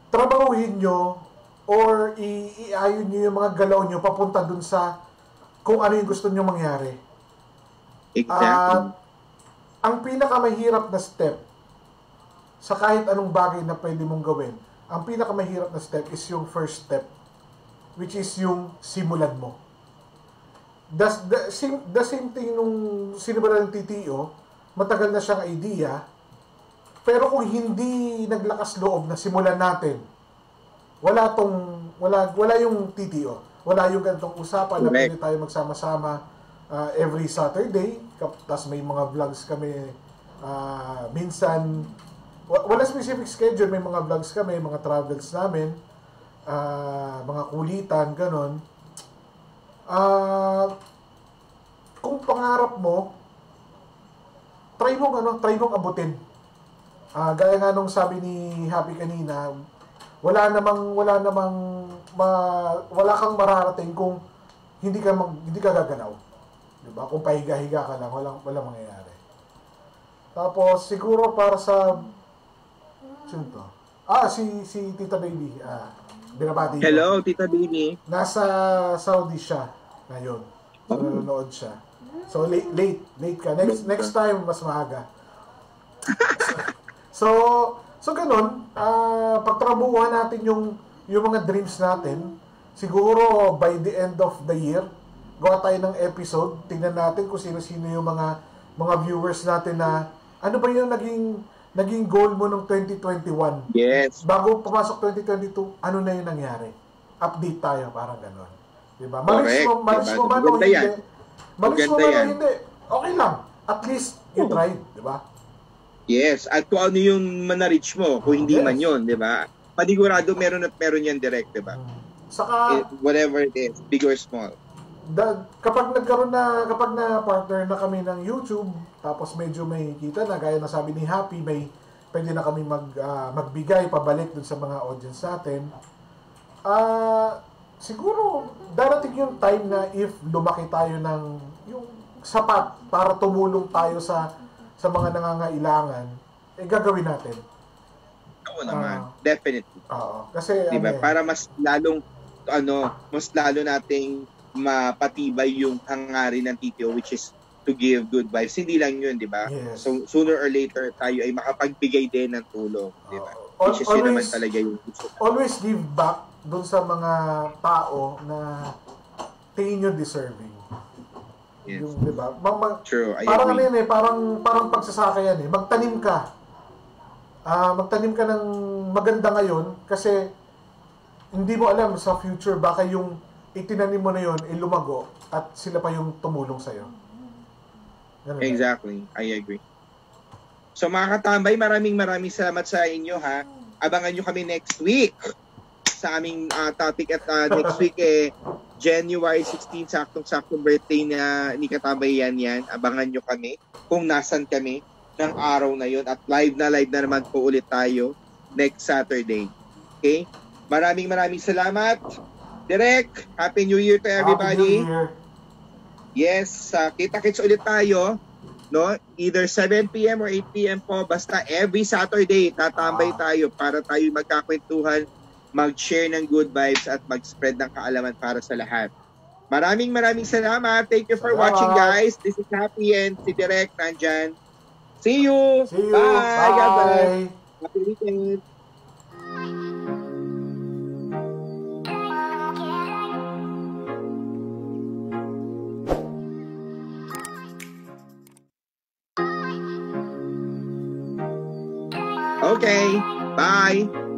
Trabahuhin nyo or iayon nyo yung mga galaw nyo papunta dun sa kung ano yung gusto nyo mangyari. Exactly. Ang pinakamahirap na step sa kahit anong bagay na pwede mong gawin, ang pinakamahirap na step is yung first step, which is yung simulan mo. The same thing nung sinimulan ng TTO, matagal na siyang idea, pero kung hindi naglakas loob na simulan natin, wala yung TTO. Wala yung ganitong usapan na pwede tayo magsama-sama every Saturday. Tapos may mga vlogs kami minsan. Wala specific schedule. May mga vlogs kami, mga travels namin, mga kulitan, ganon. Kung pangarap mo, try mong abutin. Gaya nga nung sabi ni Happy kanina, wala kang mararating kung hindi ka gaganaw. Diba? Kung pahiga-higa ka lang, walang mangyayari. Tapos siguro para sa sino to? Si Tita Baby. Binabati. Hello, Tita Baby. Nasa Saudi siya ngayon. So, nanonood siya. So late ka. Next time mas maaga. So ganun, pagtrabuhan natin yung mga dreams natin, siguro by the end of the year, gawa tayo ng episode, tingnan natin kung sino-sino yung mga viewers natin na, ano ba yung naging goal mo nung 2021? Yes. Bago pumasok 2022, ano na yung nangyari? Update tayo, parang ganun. Diba? Malis mo man o hindi. Malis mo man o hindi. Okay lang. At least, you tried. Diba? Yes, at kung ano yung mana-reach mo, kung hindi man yun, di ba? Panigurado meron yan direct, di ba? Saka, whatever it is, big or small. Kapag na partner na kami ng YouTube, tapos medyo may kita na, gaya na sabi ni Happy, pwede na kami magbigay pabalik dun sa mga audience natin. Siguro, darating yung time na if lumaki tayo ng yung sapat para tumulong tayo sa mga nangangailangan, gagawin natin. Oo naman, definitely. Oo, kasi diba? Para mas lalo nating mapatibay yung hangarin ng TTO, which is to give good vibes. Hindi lang yun, di ba? Yes. So, sooner or later, tayo ay makapagbigay din ng tulong, di ba? Which is yun naman talaga yung gusto. Always give back dun sa mga tao na tingin nyo deserving. Yes. Yung, di ba? True, I parang agree. ano yun parang pagsasaka yan Magtanim ka. Magtanim ka ng maganda ngayon kasi hindi mo alam sa future baka yung itinanim mo na yun lumago at sila pa yung tumulong sa'yo. Ganun Exactly, I agree. So mga katambay, maraming salamat sa inyo ha. Abangan nyo kami next week sa aming topic at next week January 16, saktong-saktong birthday ni Katambay yan. Abangan nyo kami kung nasan kami ng araw na yun at live na naman po ulit tayo next Saturday. Okay? Maraming salamat. Direk, Happy New Year to everybody. Happy New Year. Yes, kita-kits ulit tayo. No? Either 7 p.m. or 8 p.m. po. Basta every Saturday, tatambay tayo para tayo magkakwentuhan, mag-share ng good vibes at mag-spread ng kaalaman para sa lahat. Maraming salamat. Thank you for watching, guys. This is Happy and si Direk nandyan. See you. Bye. God bless. Happy weekend. Okay. Bye.